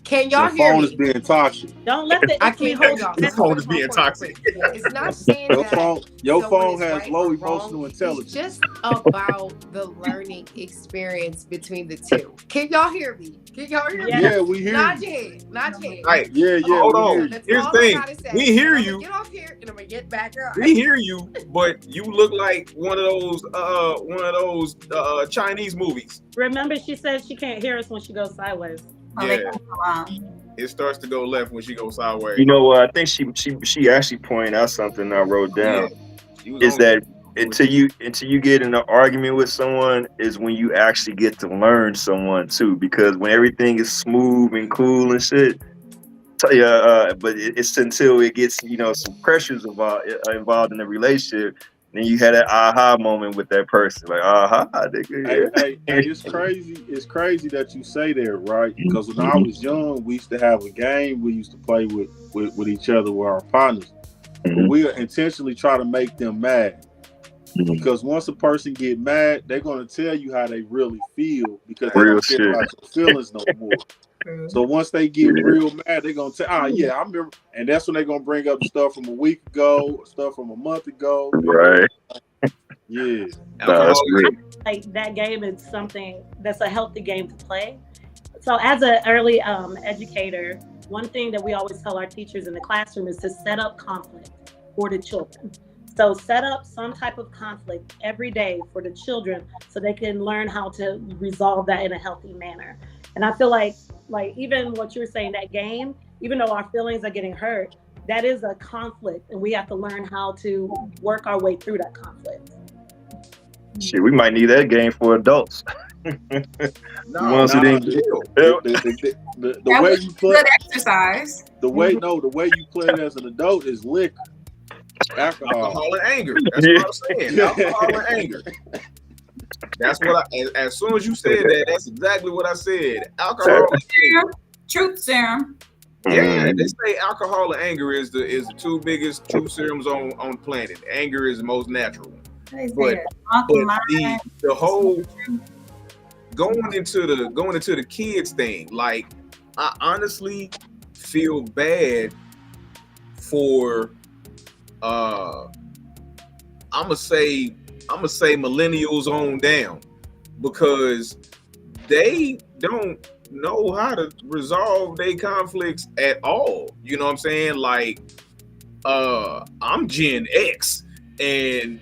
Can Your y'all hear phone me? is being toxic. Don't let the I icky can't hear hold y'all. Your So phone here's is my being point real toxic. quick. It's not saying Your that phone someone is has right low or emotional wrong. intelligence. It's just about the learning experience between the two. Can y'all hear me? Can y'all hear me? Yeah, we hear Nod you. your head. Nod your head. Hey, Yeah, hold we hear on. you. That's Here's all the I thing. gotta say. We hear And you. I'm gonna get off here and I'm gonna get back up. We hear you, but you look like one of those Chinese movies. Remember, she said she can't hear us when she goes sideways. Yeah, it starts to go left when she goes sideways. You know what? I think she actually pointed out something I wrote down. She was Is on that it. until you get in an argument with someone is when you actually get to learn someone too. Because when everything is smooth and cool and shit, but it's until it gets some pressures involved in the relationship. Then you had that aha moment with that person, like aha, nigga. Hey, it's crazy. It's crazy that you say that, right? Because when I was young, we used to have a game we used to play with each other with our partners. But we'll intentionally try to make them mad. Because once a person get mad, they're gonna tell you how they really feel because they Real don't care shit. about your feelings no more. So once they get real mad, they're gonna say, yeah, I remember, and that's when they're gonna bring up stuff from a week ago, stuff from a month ago. Right. Yeah. No, that's real. Like that game is something that's a healthy game to play. So as an early educator, one thing that we always tell our teachers in the classroom is to set up conflict for the children. So set up some type of conflict every day for the children so they can learn how to resolve that in a healthy manner. And I feel like even what you were saying, that game, even though our feelings are getting hurt, that is a conflict and we have to learn how to work our way through that conflict. Shit, we might need that game for adults. The way you play good exercise. The way you play it as an adult is liquor. Alcohol and anger. That's what I'm saying. Alcohol and anger. That's what as soon as you said that, that's exactly what I said. Alcohol and anger. Truth serum. Yeah, they say alcohol and anger is the two biggest truth serums on the planet. Anger is the most natural one. But the whole going into the kids thing, like I honestly feel bad for I'ma say millennials on down because they don't know how to resolve their conflicts at all. You know what I'm saying? Like I'm Gen X and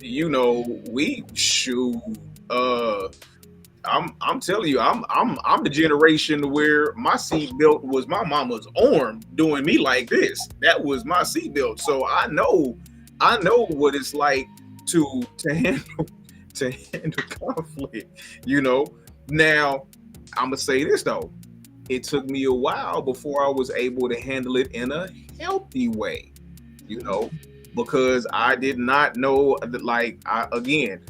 we shoot I'm telling you, I'm the generation where my seatbelt was my mama's arm doing me like this. That was my seatbelt. So I know what it's like to handle conflict. Now I'm gonna say this though. It took me a while before I was able to handle it in a healthy way, because I did not know that, again,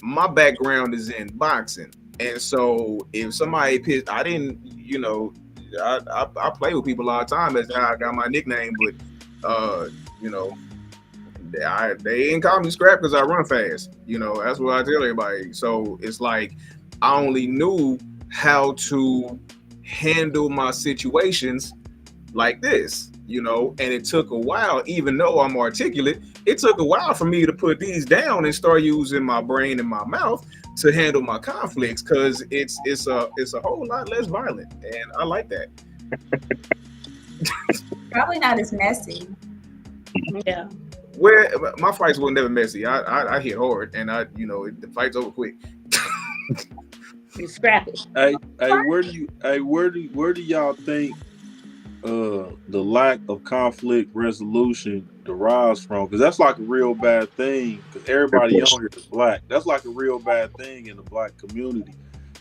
my background is in boxing. And so if somebody pissed, I didn't, I play with people all the time. That's how I got my nickname. But, they didn't call me Scrap because I run fast. That's what I tell everybody. So it's like I only knew how to handle my situations like this, and it took a while, even though I'm articulate, it took a while for me to put these down and start using my brain and my mouth to handle my conflicts because it's a whole lot less violent, and I like that. Probably not as messy. Yeah. Where my fights were never messy. I hit hard, and the fight's over quick. You scrap it. Where do y'all think the lack of conflict resolution derives from? Because that's like a real bad thing. Because everybody on here is black. That's like a real bad thing in the black community,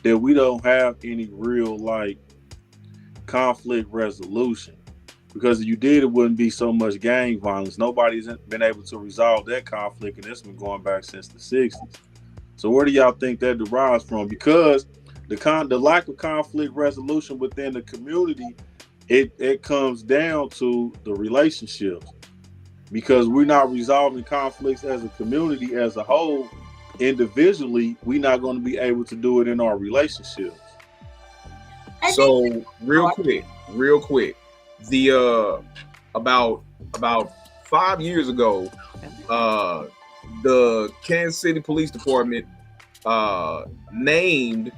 that we don't have any real like conflict resolution. Because if you did, it wouldn't be so much gang violence. Nobody's been able to resolve that conflict, and it's been going back since the 60s. So where do y'all think that derives from? Because the lack of conflict resolution within the community, it comes down to the relationships. Because we're not resolving conflicts as a community as a whole, individually, we're not going to be able to do it in our relationships. So real quick, the about 5 years ago, the Kansas City Police Department named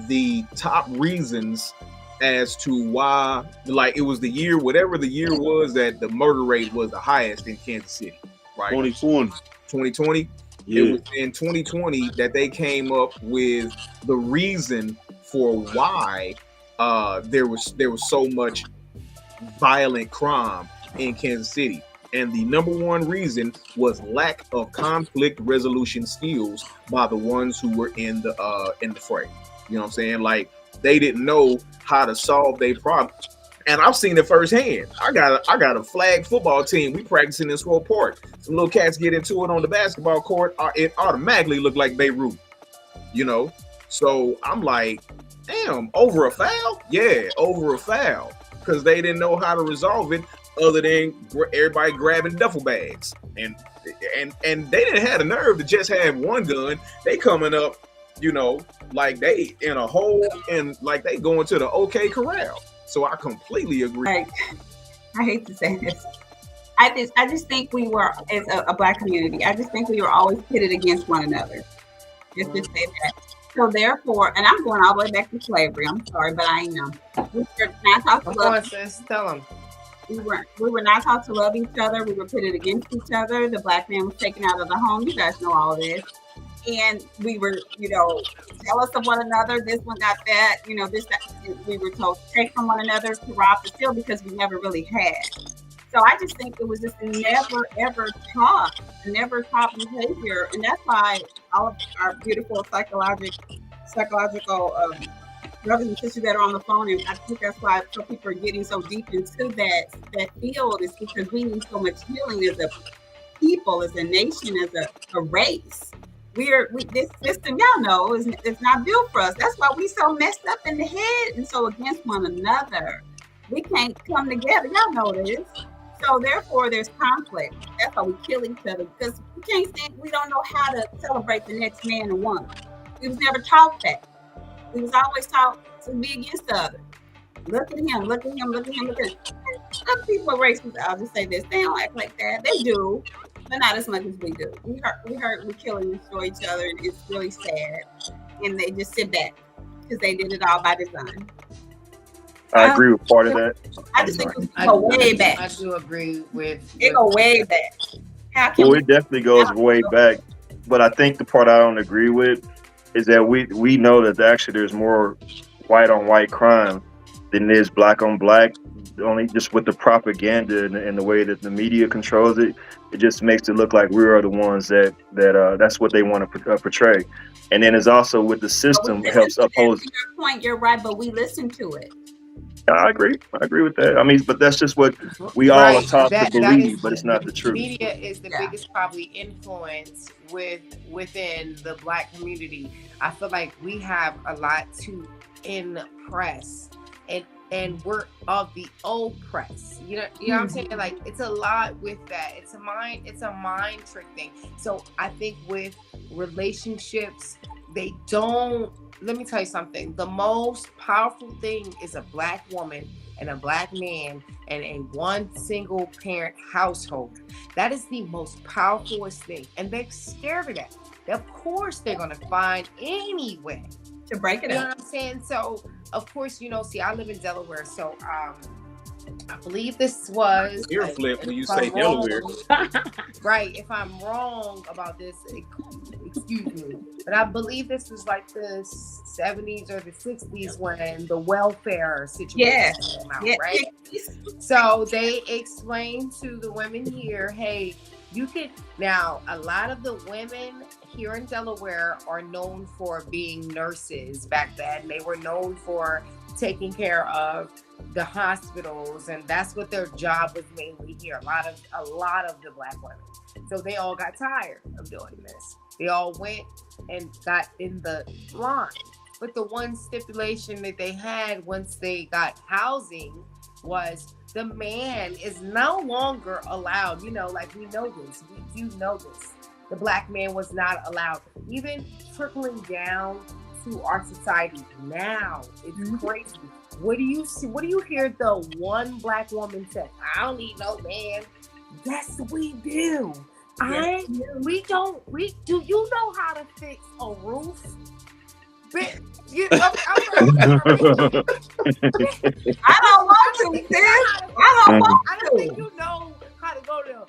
the top reasons as to why, like, it was the year, whatever the year was, that the murder rate was the highest in Kansas City, right? 2020. Yeah. It was in 2020 that they came up with the reason for why there was so much violent crime in Kansas City, and the number one reason was lack of conflict resolution skills by the ones who were in the fray. You know what I'm saying? Like, they didn't know how to solve their problem, and I've seen it firsthand. I got a flag football team. We practicing in Swole Park. Some little cats get into it on the basketball court. It automatically looked like Beirut. So I'm like, damn, over a foul? Yeah, over a foul. Because they didn't know how to resolve it other than everybody grabbing duffel bags. And they didn't have the nerve to just have one gun. They coming up, like they in a hole, and like they going to the OK Corral. So I completely agree. Like, I hate to say this. I just think we were, as a black community, I just think we were always pitted against one another. Just to say that. So therefore, and I'm going all the way back to slavery. I'm sorry, but I am. We were not taught to love. Tell them. We were not taught to love each other. We were pitted against each other. The black man was taken out of the home. You guys know all this. And we were, jealous of one another. This one got that. That. We were told to take from one another, to rob, to steal, because we never really had. So I just think it was just never taught behavior, and that's why all of our beautiful psychological brothers and sisters that are on the phone, and I think that's why so people are getting so deep into that field, is because we need so much healing as a people, as a nation, as a race. This system, y'all know, is not built for us. That's why we so messed up in the head and so against one another. We can't come together. Y'all know this. So therefore, there's conflict. That's why we kill each other, because we don't know how to celebrate the next man and woman. We was never taught that. We was always taught to be against the other. Look at him, look at him, look at him, look at him. Some people are racist. I'll just say this. They don't act like that. They do, but not as much as we do. We kill and destroy each other, and it's really sad. And they just sit back because they did it all by design. I agree with part of that. I just think we go way back. I do agree with. It go way back. It definitely goes way back. But I think the part I don't agree with is that we know that actually there's more white on white crime than there is black on black. Only just with the propaganda and the way that the media controls it, it just makes it look like we are the ones that's what they want to portray. And then it's also with the system helps uphold. To your point, you're right, but we listen to it. I agree with that. I mean, but that's just what we all are taught to believe, but it's not the truth. Media is the biggest probably influence within the black community. I feel like we have a lot to impress, and we're of the old press. You know what I'm saying? Like, it's a lot with that. It's a mind trick thing. So I think with relationships, they don't. Let me tell you something. The most powerful thing is a black woman and a black man and a one single parent household. That is the most powerfulest thing. And they're scared of that. Of course, they're going to find any way to break it up. You know what I'm saying? So, of course, see, I live in Delaware. So, I believe this was Ear flip when you if say I'm wrong- Delaware. Right, if I'm wrong about this, excuse me, but I believe this was like the 70s or the 60s when the welfare situation came out, right? So they explained to the women here, hey, you could, now a lot of the women here in Delaware are known for being nurses back then. They were known for taking care of the hospitals, and that's what their job was mainly here. A lot of the Black women. So they all got tired of doing this. They all went and got in the line. But the one stipulation that they had once they got housing was the man is no longer allowed. You know, like we know this. We do know this. The Black man was not allowed. Even trickling down to our society now, it's crazy. What do you see? What do you hear the one Black woman say? I don't need no man. Yes, we do. We do. You know how to fix a roof? I don't want to, sis. I don't think you know how to go to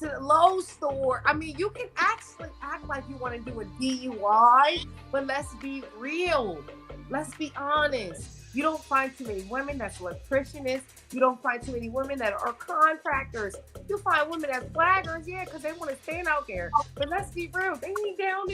the Lowe's store. I mean, you can actually act like you want to do a DUI, but let's be real. Let's be honest. You don't find too many women that's electricians. You don't find too many women that are contractors. You find women that's flaggers, because they want to stand out there. But let's be real, they ain't down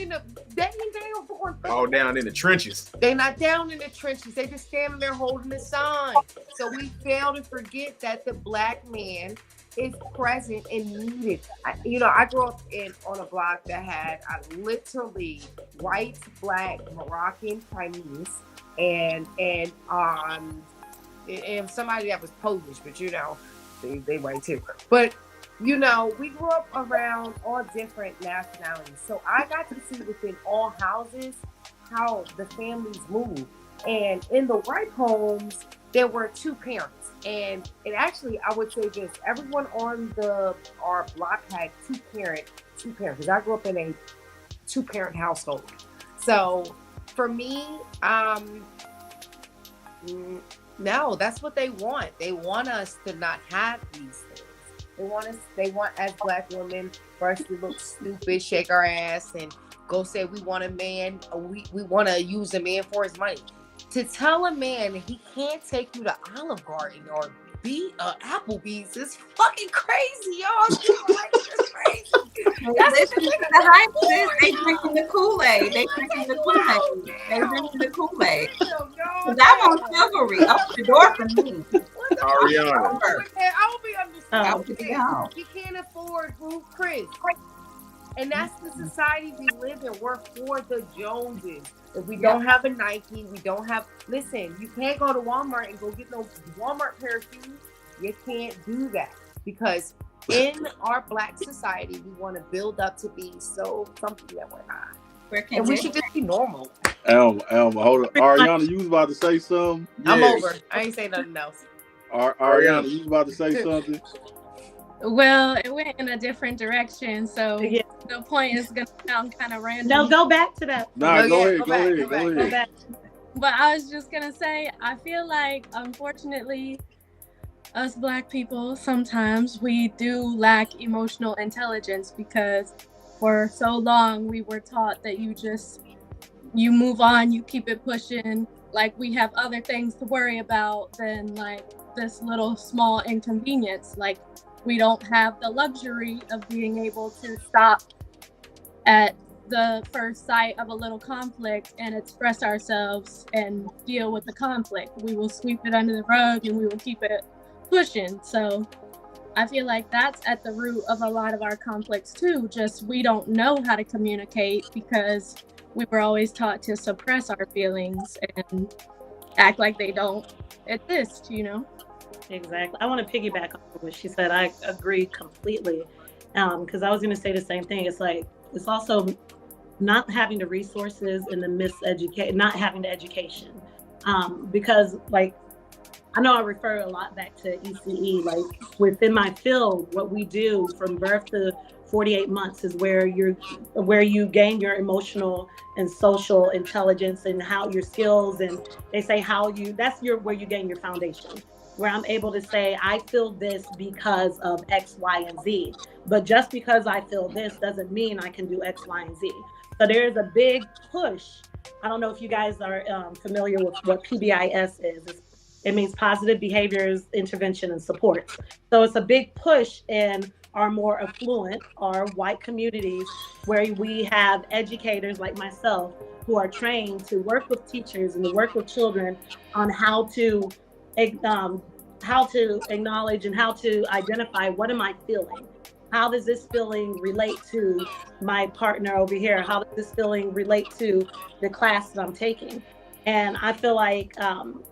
for all down in the trenches. They not down in the trenches. They just standing there holding the sign. So we fail to forget that the Black man is present and needed. I grew up on a block that had literally white, Black, Moroccan, Chinese, and somebody that was Polish, but they white too. But we grew up around all different nationalities, so I got to see within all houses how the families move. And in the white homes, there were two parents, and actually, I would say this: everyone on our block had two parents. Because I grew up in a 2-parent household, so. For me, no, that's what they want. They want us to not have these things. They want as Black women for us to look stupid, shake our ass, and go say we want a man. We want to use a man for his money. To tell a man he can't take you to Olive Garden or be Applebee's is fucking crazy, y'all. It's crazy. That's the hype. They drinking the Kool-Aid. They drinking the Kool-Aid. Cause I want chivalry. Open the door for me. Ariana. I will be understanding. He can't afford Chris. And that's the society we live in. We're for the Joneses. If we don't have a Nike, we don't have. Listen, you can't go to Walmart and go get no Walmart pair of shoes. You can't do that because in our Black society, we want to build up to be something that we're not. And we should just be normal. Alma, hold on. Ariana, you was about to say something? I'm over. I ain't say nothing else. Ariana, you was about to say something? Well, it went in a different direction, so the point is going to sound kind of random. No, go back to that. Nah, go ahead. But I was just going to say, I feel like, unfortunately, us Black people, sometimes we do lack emotional intelligence because for so long we were taught that you move on, you keep it pushing, like we have other things to worry about than like this little small inconvenience. Like we don't have the luxury of being able to stop at the first sight of a little conflict and express ourselves and deal with the conflict. We will sweep it under the rug and we will keep it pushing. So I feel like that's at the root of a lot of our conflicts too. Just we don't know how to communicate because we were always taught to suppress our feelings and act like they don't exist, Exactly. I want to piggyback on what she said. I agree completely. Because I was going to say the same thing. It's like, it's also not having the resources and not having the education. Because like, I know I refer a lot back to ECE, like within my field, what we do from birth to 48 months is where you gain your emotional and social intelligence and how your skills, and they say where you gain your foundation. where I'm able to say, I feel this because of X, Y, and Z. But just because I feel this doesn't mean I can do X, Y, and Z. So there is a big push. I don't know if you guys are familiar with what PBIS is. It means positive behaviors, intervention, and supports. So it's a big push in our more affluent, our white communities, where we have educators like myself who are trained to work with teachers and to work with children on how to acknowledge and how to identify, what am I feeling? How does this feeling relate to my partner over here? How does this feeling relate to the class that I'm taking? And I feel like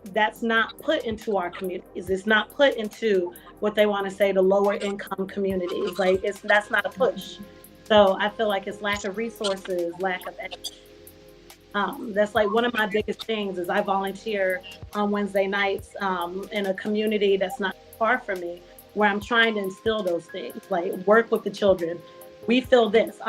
that's not put into our communities. It's not put into what they want to say the lower income communities. Like that's not a push. So I feel like it's lack of resources, lack of education. That's like one of my biggest things is I volunteer on Wednesday nights in a community that's not far from me, where I'm trying to instill those things, like work with the children. We feel this.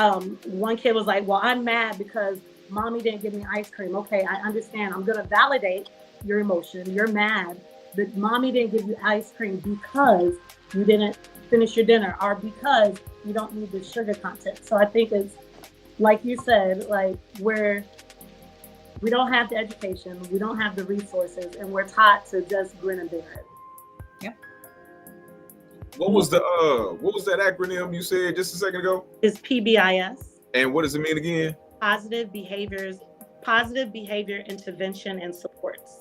One kid was like, well, I'm mad because mommy didn't give me ice cream. Okay, I understand. I'm going to validate your emotion. You're mad that mommy didn't give you ice cream because you didn't finish your dinner or because you don't need the sugar content. So I think it's, like you said, like we don't have the education, we don't have the resources, and we're taught to just grin and bear it. Yep. What was that acronym you said just a second ago? It's PBIS. And what does it mean again? Positive behavior intervention and supports.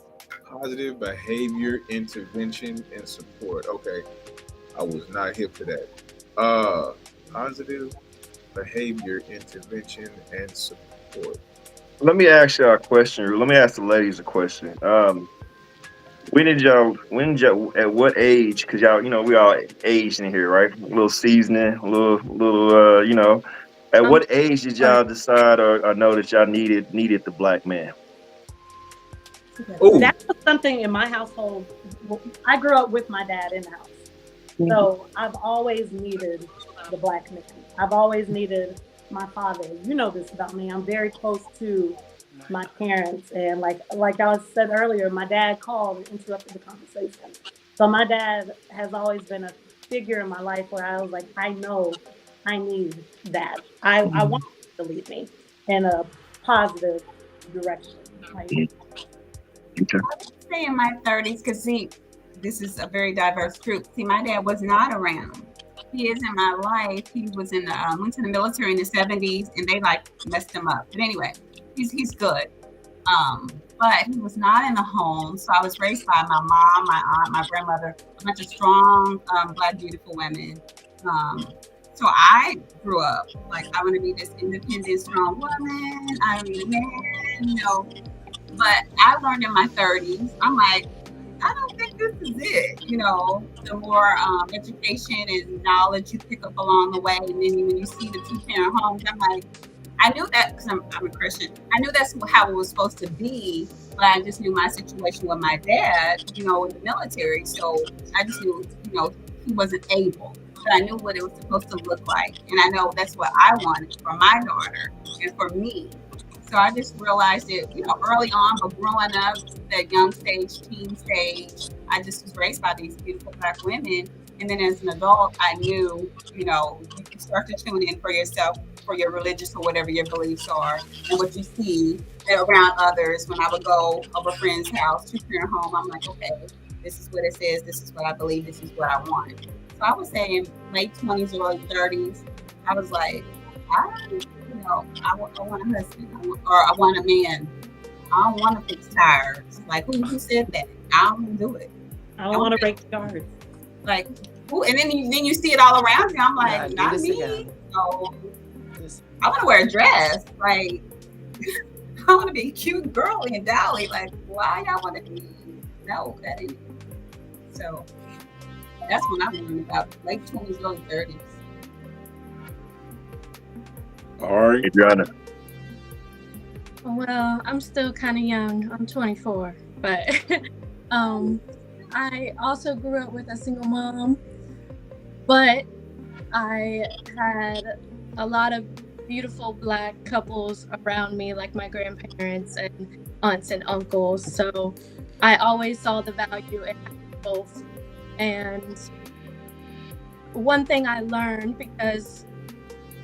Positive behavior intervention and support. Okay. I was not hip to that. Positive behavior intervention and support. Let me ask y'all a question. Let me ask the ladies a question. When did y'all, at what age, because y'all, we all aged in here, right? A little seasoning, a little, at what age did y'all decide or know that y'all needed the black man? Ooh. That was something in my household. I grew up with my dad in the house. So I've always needed the black man. I've always needed my father. You know this about me. I'm very close to my parents. And like I said earlier, my dad called and interrupted the conversation. So my dad has always been a figure in my life where I was like, I know I need that. I want him to lead me in a positive direction. Like, Okay. I would say in my 30s, because see, this is a very diverse group. See, my dad was not around. He is in my life. He was in the went to the military in the 70s, and they like messed him up. But anyway, he's good. But he was not in a home, so I was raised by my mom, my aunt, my grandmother, a bunch of strong, black, beautiful women. So I grew up like I want to be this independent, strong woman. I don't need a man, But I learned in my 30s. I'm like, I don't think this is it. The more education and knowledge you pick up along the way, and then when you see the 2-parent homes, I'm like, I knew that because I'm a Christian. I knew that's how it was supposed to be, but I just knew my situation with my dad, in the military. So I just knew, he wasn't able. But I knew what it was supposed to look like, and I know that's what I wanted for my daughter and for me. So I just realized it, early on, but growing up, that young stage, teen stage, I just was raised by these beautiful black women. And then as an adult, I knew, you start to tune in for yourself, for your religious or whatever your beliefs are, and what you see around others. When I would go over a friend's house, 2-parent home, I'm like, okay, this is what it says, this is what I believe, this is what I want. So I would say in late 20s, early 30s, I was like, I want a husband, or I want a man. I don't want to fix tires. Like, who said that? I don't want to do it. I don't want to break yards. Like, and then you see it all around you. I'm like, not me. So I want to wear a dress. Like, I want to be cute, girly, and dolly. Like, why y'all want to be? No, that ain't. So that's when I'm learning about late 20s, early 30s. All right. Adriana. Well, I'm still kind of young. I'm 24, but I also grew up with a single mom, but I had a lot of beautiful black couples around me, like my grandparents and aunts and uncles. So I always saw the value in both. And one thing I learned, because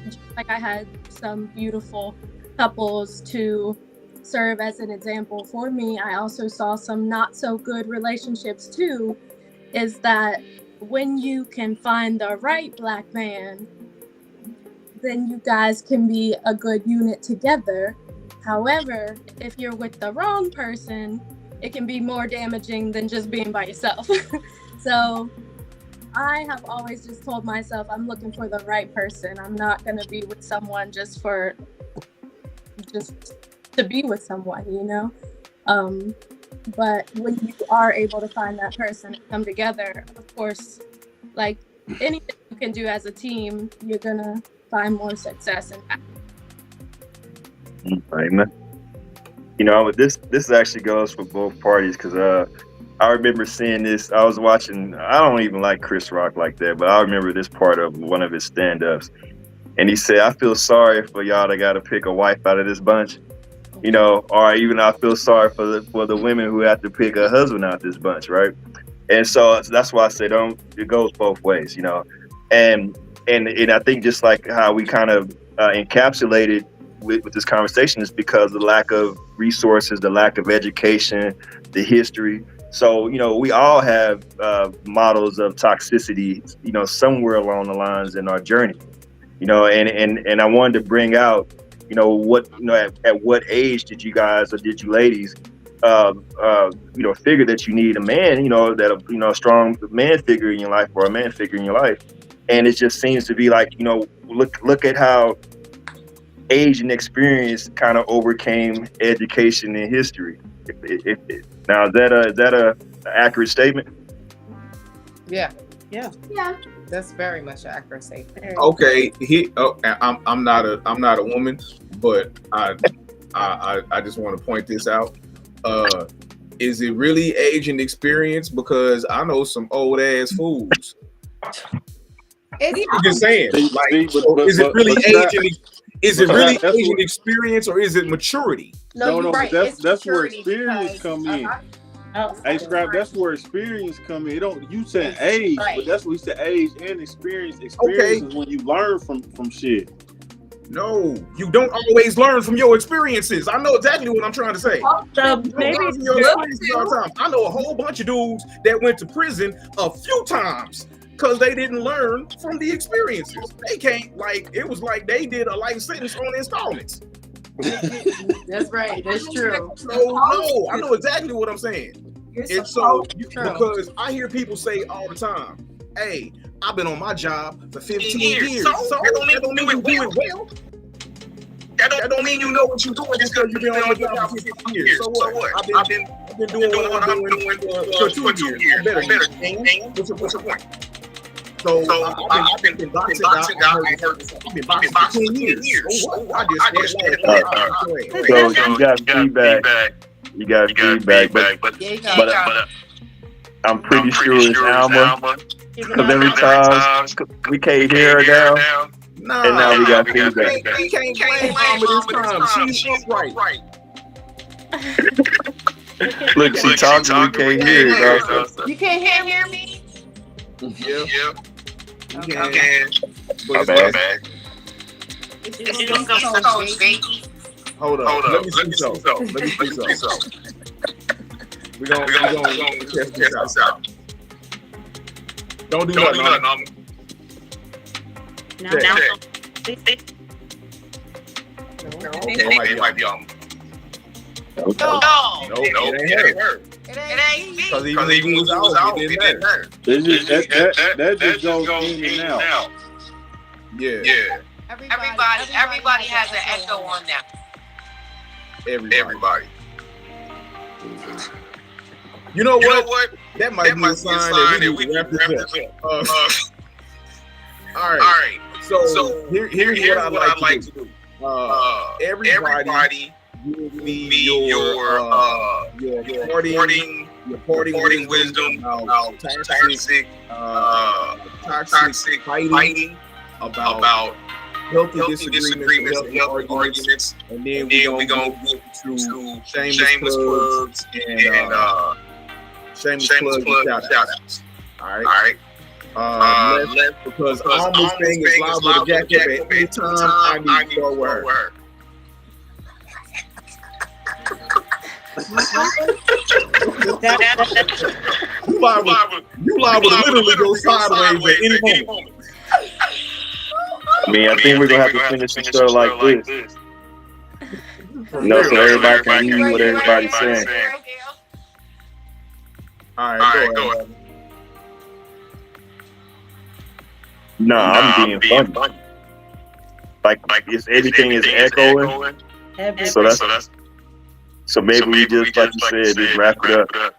just like I had some beautiful couples to serve as an example for me, I also saw some not so good relationships too, is that when you can find the right Black man, then you guys can be a good unit together. However, if you're with the wrong person, it can be more damaging than just being by yourself. So I have always just told myself I'm looking for the right person. I'm not going to be with someone just to be with someone, you know? But when you are able to find that person and come together, of course, like anything you can do as a team, you're going to find more success in that. Amen. You know, this actually goes for both parties, because I remember seeing this. I was watching, I don't even like Chris Rock like that, but I remember this part of one of his stand-ups. And he said, I feel sorry for y'all that got to pick a wife out of this bunch. You know, or even I feel sorry for the women who have to pick a husband out of this bunch, right? And so that's why I said it goes both ways, you know. And I think just like how we kind of encapsulated with this conversation is because the lack of resources, the lack of education, the history. So, you know, we all have models of toxicity, you know, somewhere along the lines in our journey, you know, and I wanted to bring out, you know, at what age did you guys, or did you ladies, you know, figure that you need a man, you know, a strong man figure in your life, or a man figure in your life. And it just seems to be like, you know, look at how age and experience kind of overcame education and history. Now, is that a accurate statement? Yeah. Yeah. That's very much an accurate statement. Okay, I'm not a woman, but I just want to point this out. Is it really age and experience? Because I know some old ass fools. I'm just saying, like, is it really age and age and experience, or is it maturity? No, right. That's where maturity experience come in. Oh, Hey, Scrap, that's where experience come in. You said age, right. But that's what we said, age and experience. Experience is when you learn from shit. No, you don't always learn from your experiences. I know exactly what I'm trying to say. Maybe I know a whole bunch of dudes that went to prison a few times because they didn't learn from the experiences. They can't, like, it was like they did a life sentence on installments. That's right. That's true. So no, I know exactly what I'm saying. It's so because I hear people say all the time, "Hey, I've been on my job for 15 years. So that don't mean you do it well. That don't mean you know what you're doing just because you've been on the job for 15 years. So what? I've been doing what I'm doing for 2 years. I'm better than you. What's your point? So I've been boxing out. I've been boxing for 10 years. So what? I just So you got feedback. You got feedback, but I'm pretty sure it's Alma. Because every time we can't hear her now, and now we got feedback. We can't blame Alma this time. She's right. Look, she talks, we can't hear her. You can't hear me? Yeah. You can. My bad. Hold up. Let me see so. We're gonna test this out. Don't do nothing. No. Okay, it might be on. No. It ain't her. It ain't me. Because even when it was out, it didn't hurt. That just goes in and out. Yeah. Everybody has an echo on them. Everybody. You know what? That might be a sign that we wrap this up. All right. So here's what I'd like to do. Everybody give me your parting wisdom about toxic fighting, about healthy disagreements and healthy arguments, and then we're gonna get to shameless plugs and Shameless plug and shout outs. All right. Let's, because almost thing is liable to jack up at any time. I need to start with her. You liable to literally go sideways at any moment. I mean, I think we're gonna have to finish the show like this. No, so everybody can hear what everybody's saying. All right, go ahead. No, I'm being funny. Like if everything is echoing, so maybe we just, like you said, just wrap it up,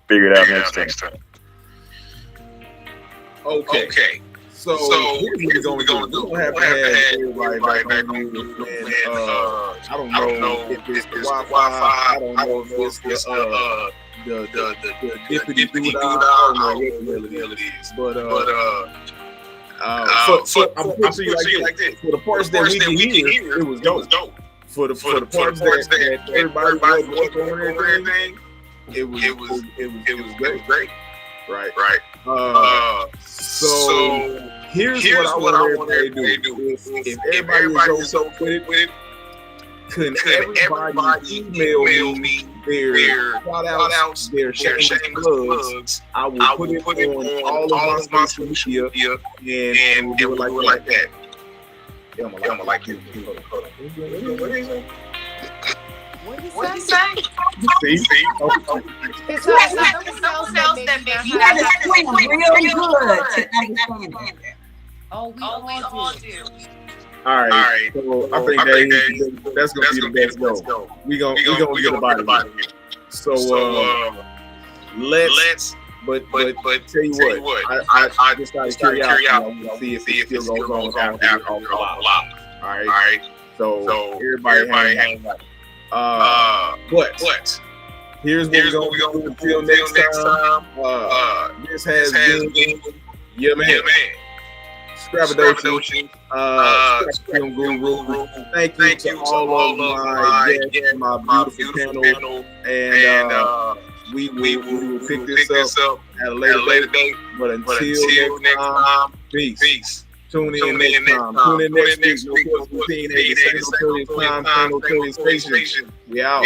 figure it out next time. Okay. So here's what we're gonna do. We're gonna have to have everybody back on mute. I don't know if it's the Wi-Fi. I don't know if it's the dippity doo dah. I don't know what the hell it is. But so I'm see like this. For the parts that we can hear, it was dope. For the parts that everybody was going over everything, it was great. Right. So here's what I want everybody to do. If everybody is so with it, can everybody email me their shout-outs, their shameless plugs? I will put it on all of my social media, and we'll do it like that. Yeah, I'm gonna like you. What did you say? See? It's someone else that maybe You got to explain real good to understand it. Oh, we all do. All right. So I think that's gonna be the best go. We gonna get about it. So let's. But tell you what, I just got to curiosity. I see if it still goes on after all the lot. All right. So everybody hang. But here's what we're gonna do until next time. This has been your man. Scrapadotion, Scrap Guru. Thank you to all of my guests, my beautiful panel, and we will pick this up at a later date. But until next time, peace. Tune in next time. Tune in next week. No Notorious Opinionated. Same Notorious time, same Notorious station. We out.